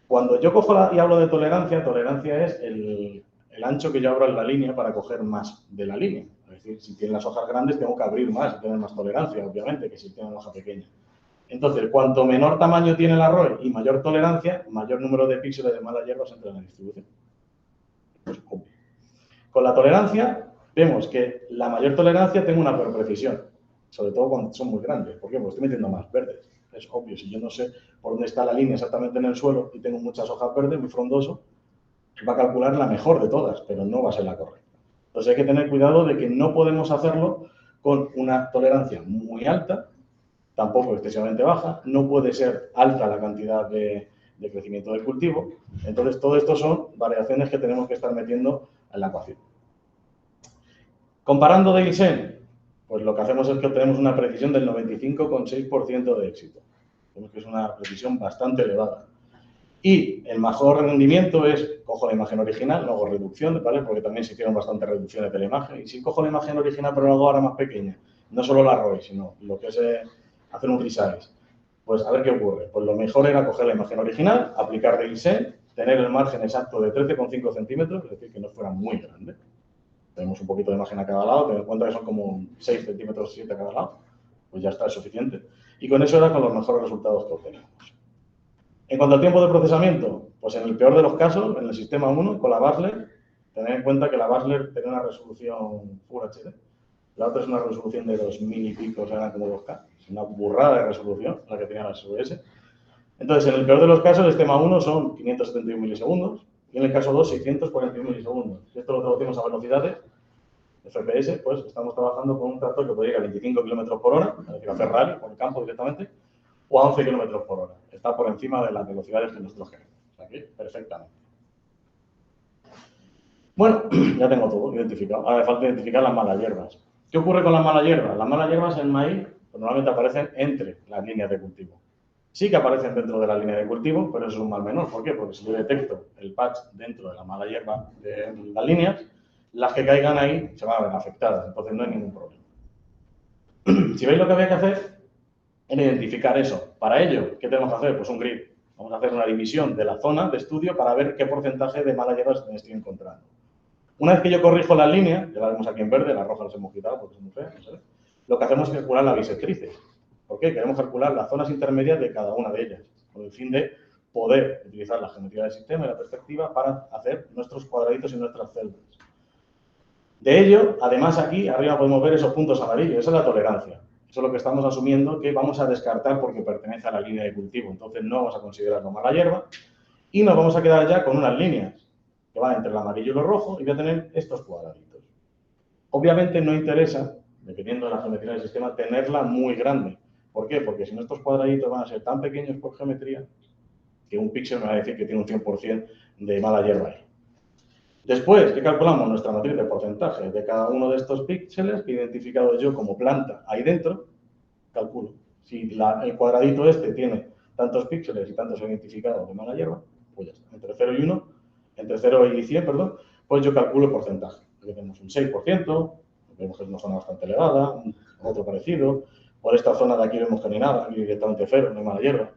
Cuando yo cojo y hablo de tolerancia, tolerancia es el ancho que yo abro en la línea para coger más de la línea. Es decir, si tienen las hojas grandes, tengo que abrir más y tener más tolerancia, obviamente, que si tienen una hoja pequeña. Entonces, cuanto menor tamaño tiene la ROE y mayor tolerancia, mayor número de píxeles de malas hierbas entra en la distribución. Pues, obvio. Con la tolerancia, vemos que la mayor tolerancia tengo una peor precisión, sobre todo cuando son muy grandes. ¿Por qué? Porque estoy metiendo más verdes. Es obvio, si yo no sé por dónde está la línea exactamente en el suelo y tengo muchas hojas verdes, muy frondoso, va a calcular la mejor de todas, pero no va a ser la correcta. Entonces hay que tener cuidado de que no podemos hacerlo con una tolerancia muy alta, tampoco excesivamente baja, no puede ser alta la cantidad de crecimiento del cultivo. Entonces todo esto son variaciones que tenemos que estar metiendo en la ecuación. Comparando DXN, pues lo que hacemos es que obtenemos una precisión del 95,6% de éxito. Vemos que es una precisión bastante elevada. Y el mejor rendimiento es, cojo la imagen original, no hago reducción, ¿vale? Porque también se hicieron bastantes reducciones de la imagen. Y si cojo la imagen original pero la hago ahora más pequeña, no solo la ROI, sino lo que es hacer un resize, pues a ver qué ocurre. Pues lo mejor era coger la imagen original, aplicar DXN, tener el margen exacto de 13,5 centímetros, es decir, que no fuera muy grande. Tenemos un poquito de imagen a cada lado, ten en cuenta que son como 6 centímetros, 7 a cada lado, pues ya está, es suficiente. Y con eso era con los mejores resultados que obtenemos. En cuanto al tiempo de procesamiento, pues en el peor de los casos, en el sistema 1, con la Basler, tened en cuenta que la Basler tiene una resolución Full HD. La otra es una resolución de 2000 y pico, o sea, eran como 2K. Es una burrada de resolución la que tenía la SBS. Entonces, en el peor de los casos, el sistema 1 son 571 milisegundos y en el caso 2, 641 milisegundos. Si esto lo traducimos a velocidades, FPS, pues estamos trabajando con un tractor que puede ir a 25 km por hora, es decir, hacer rally por el campo directamente, o a 11 km por hora. Está por encima de las velocidades que nosotros queremos. Aquí, perfectamente. Bueno, ya tengo todo identificado. Ahora me falta identificar las malas hierbas. ¿Qué ocurre con las malas hierbas? Las malas hierbas en maíz pues, normalmente aparecen entre las líneas de cultivo. Sí que aparecen dentro de la línea de cultivo, pero eso es un mal menor. ¿Por qué? Porque si yo detecto el patch dentro de la mala hierba de las líneas, las que caigan ahí se van a ver afectadas. Entonces no hay ningún problema. Si veis lo que había que hacer, en identificar eso. Para ello, ¿qué tenemos que hacer? Pues un grid. Vamos a hacer una división de la zona de estudio para ver qué porcentaje de malas hierbas me estoy encontrando. Una vez que yo corrijo las líneas, ya la vemos aquí en verde, las rojas las hemos quitado porque son muy feas, ¿sabes? Lo que hacemos es calcular las bisectrices. ¿Por qué? Queremos calcular las zonas intermedias de cada una de ellas, con el fin de poder utilizar la geometría del sistema y la perspectiva para hacer nuestros cuadraditos y nuestras celdas. De ello, además aquí arriba podemos ver esos puntos amarillos, esa es la tolerancia. Eso es lo que estamos asumiendo que vamos a descartar porque pertenece a la línea de cultivo. Entonces no vamos a considerarlo mala hierba y nos vamos a quedar ya con unas líneas que van entre el amarillo y lo rojo y voy a tener estos cuadraditos. Obviamente no interesa, dependiendo de la geometría del sistema, tenerla muy grande. ¿Por qué? Porque si no estos cuadraditos van a ser tan pequeños por geometría que un píxel me va a decir que tiene un 100% de mala hierba ahí. Después, ¿qué calculamos? Nuestra matriz de porcentaje de cada uno de estos píxeles que he identificado yo como planta ahí dentro, calculo. Si el cuadradito este tiene tantos píxeles y tantos identificados de mala hierba, pues ya está. Entre 0 y 1, entre 0 y 100, perdón, pues yo calculo el porcentaje. Aquí tenemos un 6%, vemos que es una zona bastante elevada, otro parecido. Por esta zona de aquí vemos que no hay nada, aquí directamente 0, no hay mala hierba.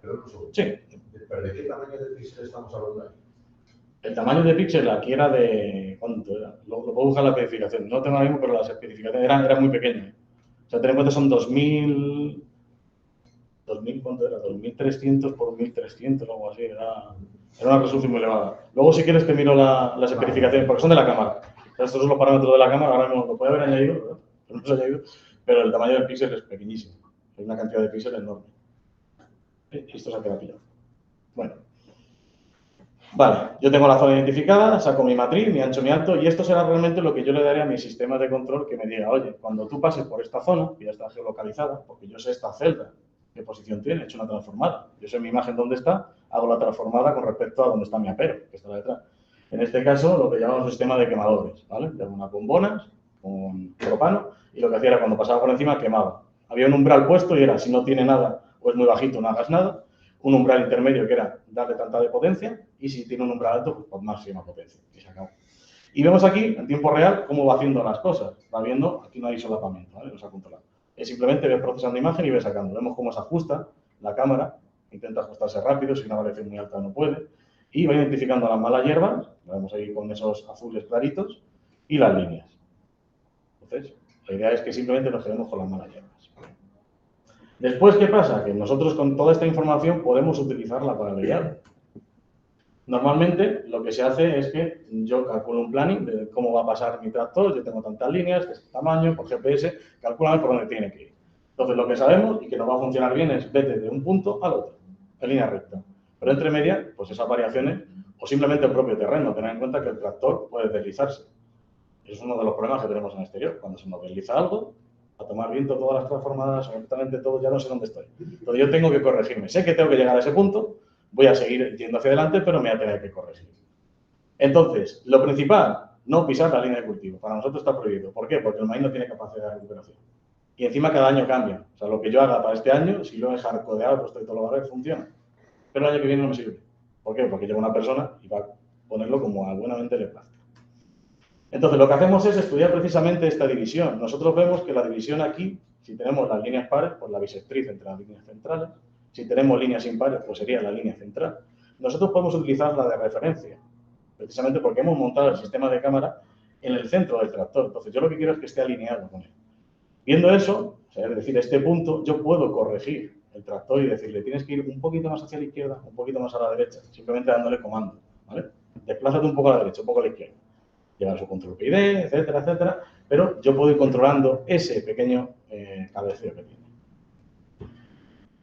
Perdón un segundo. Sí. ¿Pero de qué tamaño de píxel estamos hablando ahí? El tamaño de píxel aquí era de... ¿Cuánto era? Lo puedo buscar en la especificación. No tengo ahora mismo, pero las especificaciones eran muy pequeñas. O sea, ten en cuenta son 2000... ¿Cuánto era? 2300 por 1300 o algo así. Era una resolución muy elevada. Luego, si quieres, te miro las especificaciones, porque son de la cámara. O sea, estos son los parámetros de la cámara. Ahora mismo lo puede haber añadido, ¿verdad? Pero no se ha añadido. Pero el tamaño del píxel es pequeñísimo. Es una cantidad de píxeles enorme. Esto se ha quedado pillado. Bueno. Vale, yo tengo la zona identificada, saco mi matriz, mi ancho, mi alto, y esto será realmente lo que yo le daré a mi sistema de control que me diga, oye, cuando tú pases por esta zona, que ya está geolocalizada, porque yo sé esta celda, qué posición tiene, he hecho una transformada. Yo sé mi imagen dónde está, hago la transformada con respecto a dónde está mi apero, que está detrás. En este caso, lo que llamamos sistema de quemadores, ¿vale? Tengo unas bombonas con propano, y lo que hacía era cuando pasaba por encima, quemaba. Había un umbral puesto y era, si no tiene nada o es muy bajito, no hagas nada. Un umbral intermedio que era darle tanta de potencia y si tiene un umbral alto, pues máxima potencia. Y se acabó. Y vemos aquí, en tiempo real, cómo va haciendo las cosas. Va viendo, aquí no hay solapamiento, ¿vale? Los ha controlado. Es simplemente ves procesando imagen y ves sacando. Vemos cómo se ajusta la cámara, intenta ajustarse rápido, si una variación muy alta no puede, y va identificando las malas hierbas, lo vemos ahí con esos azules claritos, y las líneas. Entonces, la idea es que simplemente nos quedemos con las malas hierbas. Después, ¿qué pasa? Que nosotros con toda esta información podemos utilizarla para el guiado. Normalmente lo que se hace es que yo calculo un planning de cómo va a pasar mi tractor, yo tengo tantas líneas, de este tamaño, por GPS, calculame por dónde tiene que ir. Entonces lo que sabemos y que nos va a funcionar bien es vete de un punto al otro, en línea recta. Pero entre medias, pues esas variaciones, o simplemente el propio terreno, tener en cuenta que el tractor puede deslizarse. Es uno de los problemas que tenemos en el exterior. Cuando se nos desliza algo, a tomar viento todas las transformadas, absolutamente todo, ya no sé dónde estoy. Entonces yo tengo que corregirme. Sé que tengo que llegar a ese punto, voy a seguir yendo hacia adelante, pero me voy a tener que corregir. Entonces, lo principal, no pisar la línea de cultivo. Para nosotros está prohibido. ¿Por qué? Porque el maíz no tiene capacidad de recuperación. Y encima cada año cambia. O sea, lo que yo haga para este año, si lo he hardcodeado, pues estoy todo lo vale, funciona. Pero el año que viene no me sirve. ¿Por qué? Porque llega una persona y va a ponerlo como a buenamente le plazca. Entonces, lo que hacemos es estudiar precisamente esta división. Nosotros vemos que la división aquí, si tenemos las líneas pares, pues la bisectriz entre las líneas centrales. Si tenemos líneas impares, pues sería la línea central. Nosotros podemos utilizar la de referencia, precisamente porque hemos montado el sistema de cámara en el centro del tractor. Entonces, yo lo que quiero es que esté alineado con él. Viendo eso, o sea, es decir, este punto, yo puedo corregir el tractor y decirle, tienes que ir un poquito más hacia la izquierda, un poquito más a la derecha, simplemente dándole comando, ¿vale? Desplázate un poco a la derecha, un poco a la izquierda. Llevar su control PID, etcétera, etcétera, pero yo puedo ir controlando ese pequeño cabeceo que tiene.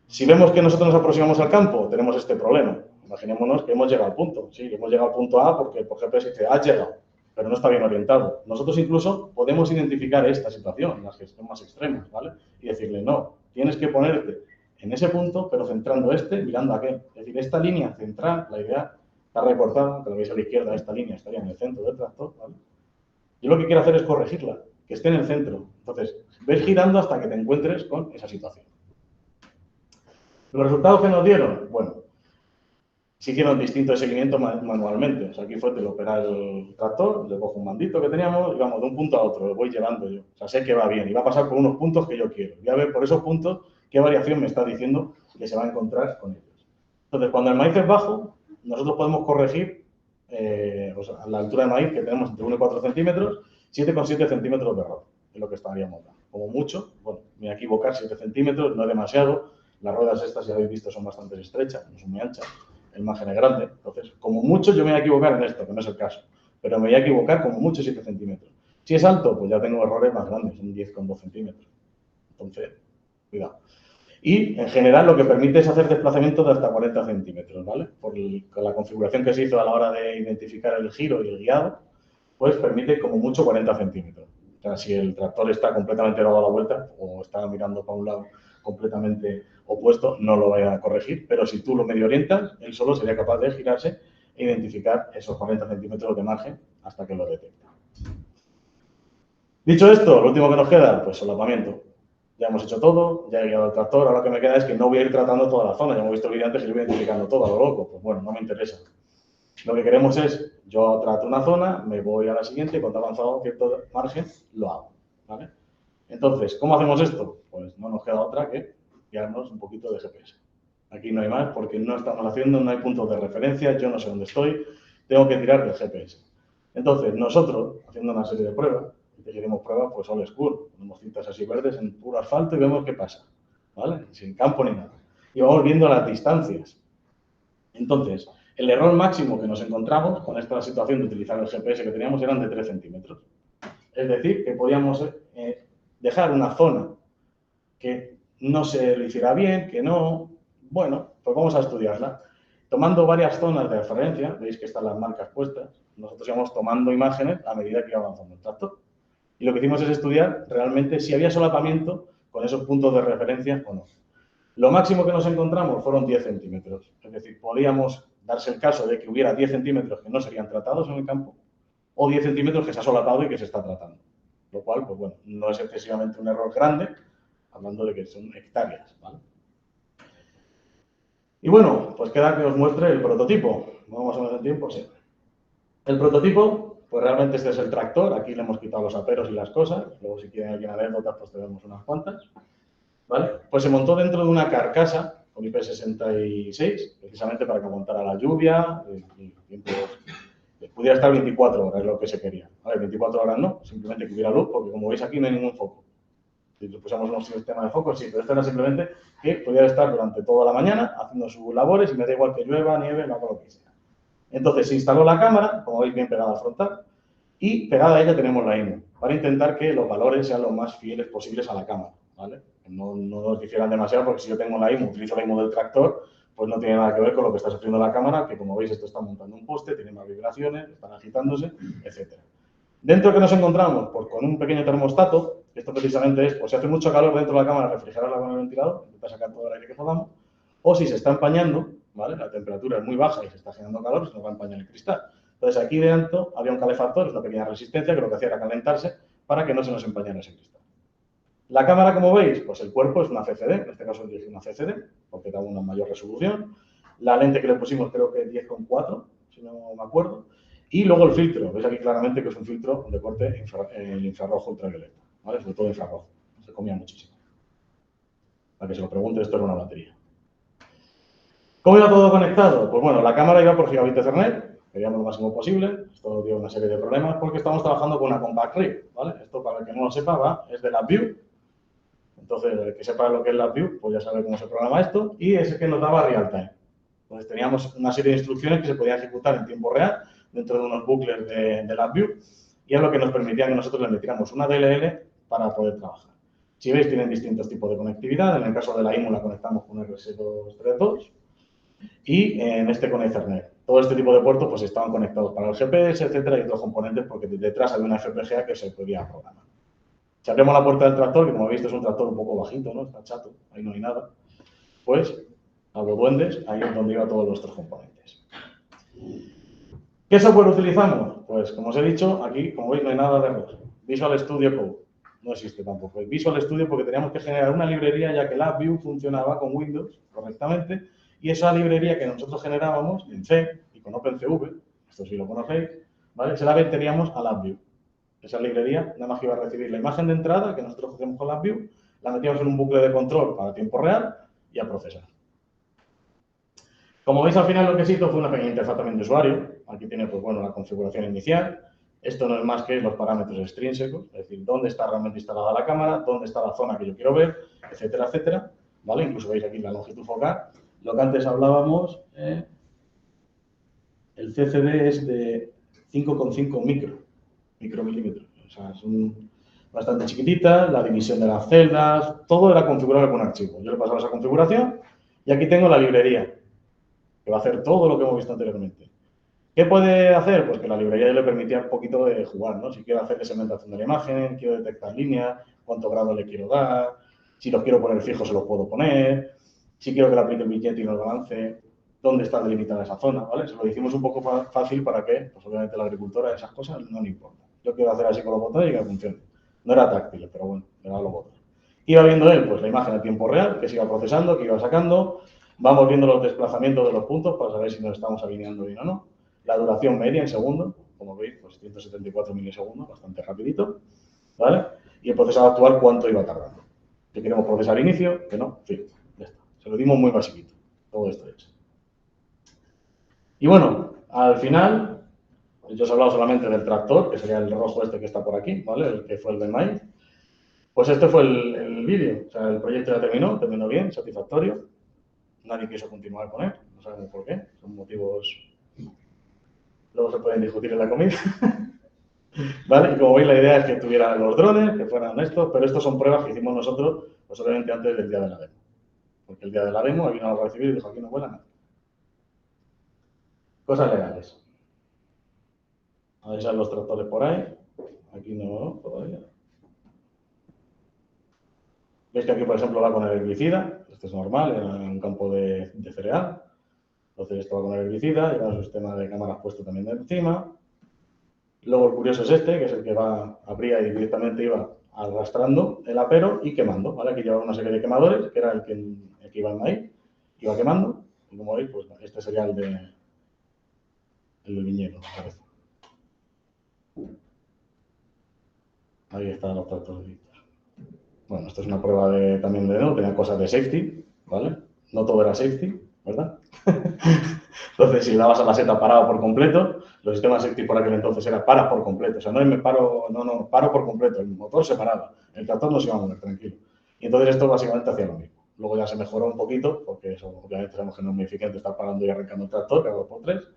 Si vemos que nosotros nos aproximamos al campo, tenemos este problema. Imaginémonos que hemos llegado al punto. Sí, hemos llegado al punto A porque por GPS dice, has llegado, pero no está bien orientado. Nosotros incluso podemos identificar esta situación, las que son más extremas, ¿vale? Y decirle, no, tienes que ponerte en ese punto, pero centrando mirando a qué. Es decir, esta línea central, la idea está recortada, que lo veis a la izquierda, esta línea estaría en el centro del tractor, ¿vale? Yo lo que quiero hacer es corregirla, que esté en el centro. Entonces, ves girando hasta que te encuentres con esa situación. ¿Los resultados que nos dieron? Bueno, se hicieron distintos seguimientos manualmente. O sea, aquí fue operar el tractor, le cojo un mandito que teníamos y vamos de un punto a otro, lo voy llevando yo. O sea, sé que va bien y va a pasar por unos puntos que yo quiero. Voy a ver por esos puntos qué variación me está diciendo que se va a encontrar con ellos. Entonces, cuando el maíz es bajo, nosotros podemos corregir o sea, a la altura de maíz que tenemos entre 1 y 4 centímetros, 7,7 centímetros de error, es lo que estaríamos dando. Como mucho, bueno, me voy a equivocar 7 centímetros, no es demasiado. Las ruedas estas, ya habéis visto, son bastante estrechas, no son muy anchas. El margen es grande. Entonces, como mucho, yo me voy a equivocar en esto, que no es el caso. Pero me voy a equivocar como mucho 7 centímetros. Si es alto, pues ya tengo errores más grandes, son 10,2 centímetros. Entonces, cuidado. Y, en general, lo que permite es hacer desplazamientos de hasta 40 centímetros, ¿vale? Con la configuración que se hizo a la hora de identificar el giro y el guiado, pues permite como mucho 40 centímetros. O sea, si el tractor está completamente dado a la vuelta o está mirando para un lado completamente opuesto, no lo vaya a corregir, pero si tú lo medio orientas, él solo sería capaz de girarse e identificar esos 40 centímetros de margen hasta que lo detecta. Dicho esto, lo último que nos queda, pues solapamiento. Ya hemos hecho todo, ya he guiado el tractor, ahora lo que me queda es que no voy a ir tratando toda la zona, ya hemos visto el vídeo antes y lo voy identificando todo a lo loco, pues bueno, no me interesa. Lo que queremos es, yo trato una zona, me voy a la siguiente y cuando he avanzado cierto margen, lo hago, ¿vale? Entonces, ¿cómo hacemos esto? Pues no nos queda otra que guiarnos un poquito de GPS. Aquí no hay más porque no estamos haciendo, no hay puntos de referencia, yo no sé dónde estoy, tengo que tirar del GPS. Entonces, nosotros, haciendo una serie de pruebas, y queremos pruebas, pues all school, ponemos cintas así verdes en puro asfalto y vemos qué pasa, ¿vale? Sin campo ni nada. Y vamos viendo las distancias. Entonces, el error máximo que nos encontramos con esta situación de utilizar el GPS que teníamos eran de 3 centímetros. Es decir, que podíamos dejar una zona que no se le hiciera bien, que no... Bueno, pues vamos a estudiarla. Tomando varias zonas de referencia, veis que están las marcas puestas, nosotros íbamos tomando imágenes a medida que iba avanzando el tractor. Y lo que hicimos es estudiar realmente si había solapamiento con esos puntos de referencia o no. Lo máximo que nos encontramos fueron 10 centímetros. Es decir, podíamos darse el caso de que hubiera 10 centímetros que no serían tratados en el campo o 10 centímetros que se ha solapado y que se está tratando. Lo cual, pues bueno, no es excesivamente un error grande, hablando de que son hectáreas, ¿vale? Y bueno, pues queda que os muestre el prototipo. Vamos a ver el tiempo, sí. El prototipo pues realmente este es el tractor. Aquí le hemos quitado los aperos y las cosas. Luego, si quieren alguien anécdotas, pues tenemos unas cuantas. ¿Vale? Pues se montó dentro de una carcasa con IP66, precisamente para que aguantara la lluvia y pudiera estar 24 horas, es lo que se quería. Vale, 24 horas no, simplemente que hubiera luz, porque como veis aquí no hay ningún foco. Si le pusiéramos un sistema de focos, sí, pero esto era simplemente que pudiera estar durante toda la mañana haciendo sus labores y me da igual que llueva, nieve, lo haga lo que sea. Entonces se instaló la cámara, como veis bien pegada al frontal, y pegada a ella tenemos la IMU, para intentar que los valores sean lo más fieles posibles a la cámara, ¿vale? No nos difieran demasiado, porque si yo tengo la IMU, utilizo la IMU del tractor, pues no tiene nada que ver con lo que está sufriendo la cámara, que como veis esto está montando un poste, tiene más vibraciones, están agitándose, etc. ¿Dentro que nos encontramos? Pues con un pequeño termostato, esto precisamente es, pues si hace mucho calor dentro de la cámara, refrigerarla con el ventilador, intentar sacar todo el aire que podamos, o si se está empañando, ¿vale? La temperatura es muy baja y se está generando calor, se nos va a empañar el cristal. Entonces aquí dentro había un calefactor, es una pequeña resistencia que lo que hacía era calentarse para que no se nos empañara ese cristal. La cámara, como veis, pues el cuerpo es una CCD, en este caso es una CCD, porque da una mayor resolución. La lente que le pusimos creo que es 10,4, si no me acuerdo. Y luego el filtro, veis aquí claramente que es un filtro de corte infrarrojo ultravioleta, ¿vale? Sobre todo infrarrojo, se comía muchísimo. Para que se lo pregunte, esto era una batería. ¿Cómo iba todo conectado? Pues bueno, la cámara iba por gigabit Ethernet, queríamos lo máximo posible. Esto dio una serie de problemas porque estamos trabajando con una compact rig, ¿vale? Esto, para el que no lo sepa, es de LabVIEW. Entonces, el que sepa lo que es LabVIEW, pues ya sabe cómo se programa esto, y es el que nos daba real time. Entonces, teníamos una serie de instrucciones que se podían ejecutar en tiempo real dentro de unos bucles de LabVIEW, y es lo que nos permitía que nosotros le metiéramos una DLL para poder trabajar. Si veis, tienen distintos tipos de conectividad. En el caso de la IMU la conectamos con RS232 y en este con Ethernet. Todo este tipo de puertos pues estaban conectados para el GPS, etcétera, y otros componentes porque detrás había una FPGA que se podía programar. Si abrimos la puerta del tractor, que como habéis visto es un tractor un poco bajito, ¿no? Está chato, ahí no hay nada, pues a los duendes, ahí es donde iban todos nuestros componentes. ¿Qué software utilizamos? Pues como os he dicho, aquí, como veis, no hay nada de error. Visual Studio Code no existe tampoco. Visual Studio porque teníamos que generar una librería ya que LabVIEW funcionaba con Windows correctamente y esa librería que nosotros generábamos en C y con OpenCV, esto sí lo conocéis, ¿vale? Se la meteríamos a LabVIEW. Esa librería nada más que iba a recibir la imagen de entrada que nosotros hacemos con LabVIEW, la metíamos en un bucle de control para tiempo real y a procesar. Como veis, al final lo que se hizo fue una pequeña interfaz también de usuario. Aquí tiene, pues bueno, la configuración inicial. Esto no es más que los parámetros extrínsecos, es decir, dónde está realmente instalada la cámara, dónde está la zona que yo quiero ver, etcétera, etcétera. ¿Vale? Incluso veis aquí la longitud focal. Lo que antes hablábamos, el CCD es de 5,5 micromilímetros. O sea, son bastante chiquititas, la división de las celdas, todo era configurable con un archivo. Yo le pasaba esa configuración y aquí tengo la librería, que va a hacer todo lo que hemos visto anteriormente. ¿Qué puede hacer? Pues que la librería le permitía un poquito de jugar, ¿no? Si quiero hacer segmentación de la imagen, quiero detectar líneas, cuánto grado le quiero dar, si los quiero poner fijos se los puedo poner, si quiero que le aplique el billete y no el balance, dónde está delimitada esa zona, ¿vale? Se lo hicimos un poco fácil para que, pues obviamente la agricultora, esas cosas no le importa. Yo quiero hacer así con los botones y que funcione. No era táctil, pero bueno, le daba los botones. Iba viendo él, pues la imagen a tiempo real, que se iba procesando, que iba sacando, vamos viendo los desplazamientos de los puntos para saber si nos estamos alineando bien o no. La duración media en segundos, como veis, pues 174 milisegundos, bastante rapidito, ¿vale? Y el procesador actual, cuánto iba tardando. Si queremos procesar inicio, que no, en fin, ya está. Se lo dimos muy basiquito, todo esto es. Y bueno, al final, yo os he hablado solamente del tractor, que sería el rojo este que está por aquí, ¿vale? El que fue el de maíz. Pues este fue el vídeo, o sea, el proyecto ya terminó bien, satisfactorio. Nadie quiso continuar con él, no sabemos por qué, son motivos... Luego se pueden discutir en la comida. ¿Vale? Y como veis, la idea es que tuvieran los drones, que fueran estos, pero estos son pruebas que hicimos nosotros, pues obviamente antes del día de la demo. Porque el día de la demo, aquí no lo recibí y dijo, aquí no vuela nada. Cosas legales. A ver si hay los tractores por ahí. Aquí no, todavía. Veis que aquí, por ejemplo, va con el herbicida. Esto es normal, en un campo de cereal. Entonces, esto va con el herbicida, lleva un sistema de cámaras puesto también de encima. Luego, el curioso es este, que es el que abría y directamente iba arrastrando el apero y quemando, ¿vale? Aquí llevaba una serie de quemadores, que era el que iba en maíz, iba quemando, y como veis, pues este sería el del viñedo, me parece. Ahí están los tractores. Bueno, esto es una prueba también de dedo, tenía cosas de safety, ¿vale? No todo era safety, ¿verdad? Entonces, si le dabas a la seta parado por completo, los sistemas safety por aquel entonces era para por completo. O sea, no me paro, no, paro por completo. El motor se paraba, el tractor no se iba a mover, tranquilo. Y entonces esto básicamente hacía lo mismo. Luego ya se mejoró un poquito, porque eso, obviamente sabemos que no es muy eficiente estar parando y arrancando el tractor cada 2x3,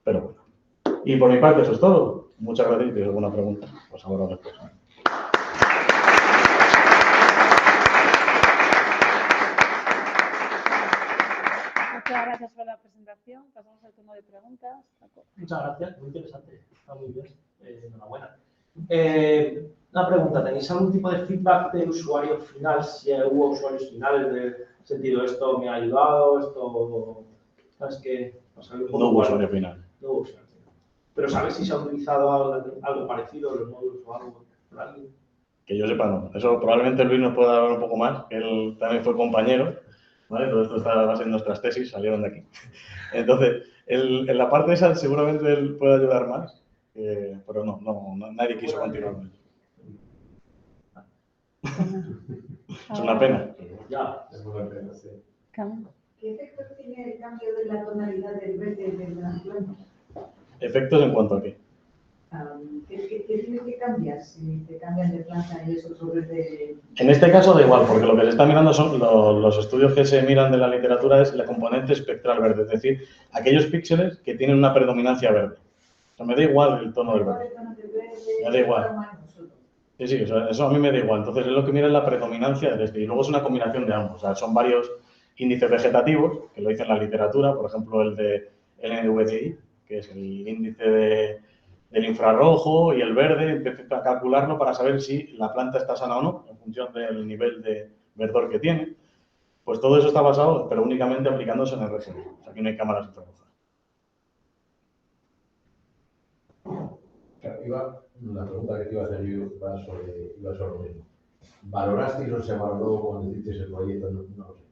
pero bueno. Y por mi parte eso es todo. Muchas gracias. Si tienes alguna pregunta, pues ahora después. Muchas gracias por la presentación. Pasamos al turno de preguntas. Muchas gracias, muy interesante. Está muy bien. Enhorabuena. Una pregunta, ¿tenéis algún tipo de feedback del usuario final? Si hubo usuarios finales de sentido, esto me ha ayudado, esto... ¿Sabes qué? No hubo usuario final. No hubo usuario final. Pero ¿sabes si se ha utilizado algo parecido, los módulos o algo por alguien? Que yo sepa, no. Eso probablemente Luis nos pueda hablar un poco más, que él también fue compañero, ¿vale? Todo esto está basado en nuestras tesis, salieron de aquí. Entonces, en la parte esa seguramente él puede ayudar más, pero no, nadie quiso continuar con ello. Es una pena. Ya, es una pena, sí. ¿Qué efecto tiene el cambio de la tonalidad del verde de la planta? ¿Efectos en cuanto a qué? ¿Qué tiene que cambiar si te cambian de planta y es otro verde? En este caso da igual, porque lo que se está mirando son los estudios que se miran de la literatura es la componente espectral verde, es decir, aquellos píxeles que tienen una predominancia verde. O sea, me da igual el tono del verde. Me da igual. Sí, o sea, eso a mí me da igual. Entonces, es lo que mira es la predominancia de este. Y luego es una combinación de ambos. O sea, son varios índices vegetativos, que lo dice en la literatura, por ejemplo, el de NVDI, que es el índice del infrarrojo y el verde, empecé a calcularlo para saber si la planta está sana o no, en función del nivel de verdor que tiene. Pues todo eso está basado, pero únicamente aplicándose en el RGB. O sea, aquí no hay cámaras infrarrojas. La pregunta que te iba a hacer yo iba sobre lo mismo. ¿Valorasteis o se valoró cuando hicisteis el proyecto, no lo sé,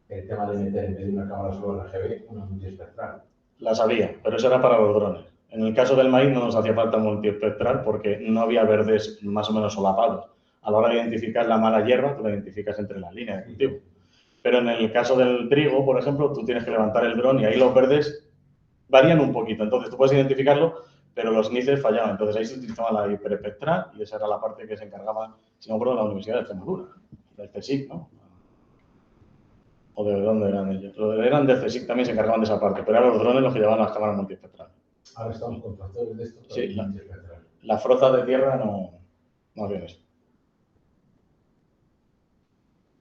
el tema de meter en vez de una cámara solo RGB, una multiespectral? Las había, pero eso era para los drones. En el caso del maíz no nos hacía falta multiespectral porque no había verdes más o menos solapados. A la hora de identificar la mala hierba, tú la identificas entre las líneas de cultivo. Pero en el caso del trigo, por ejemplo, tú tienes que levantar el dron y ahí los verdes varían un poquito. Entonces tú puedes identificarlo, pero los níceres fallaban. Entonces ahí se utilizaba la hiperespectral y esa era la parte que se encargaba, si no me acuerdo, de la Universidad de Extremadura, del CSIC, ¿no? ¿O de dónde eran ellos? Eran del CSIC, también se encargaban de esa parte, pero eran los drones los que llevaban las cámaras multiespectrales. Ahora estamos con factores de esto. Sí, la frota de tierra no hacía eso.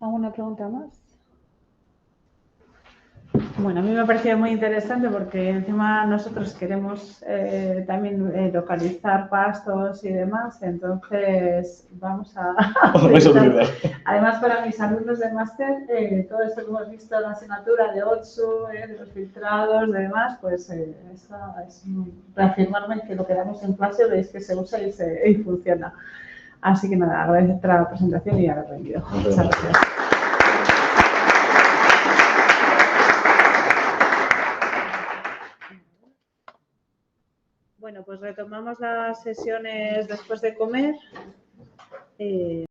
¿Alguna pregunta más? Bueno, a mí me ha parecido muy interesante porque encima nosotros queremos también localizar pastos y demás, entonces vamos a... Además, para mis alumnos de máster, todo esto que hemos visto en la asignatura de OTSU, de los filtrados, de demás, pues eso es reafirmarme que lo que damos en clase veis que se usa y funciona. Así que nada, agradecer la presentación y haber venido. Muchas gracias. Bueno, pues retomamos las sesiones después de comer.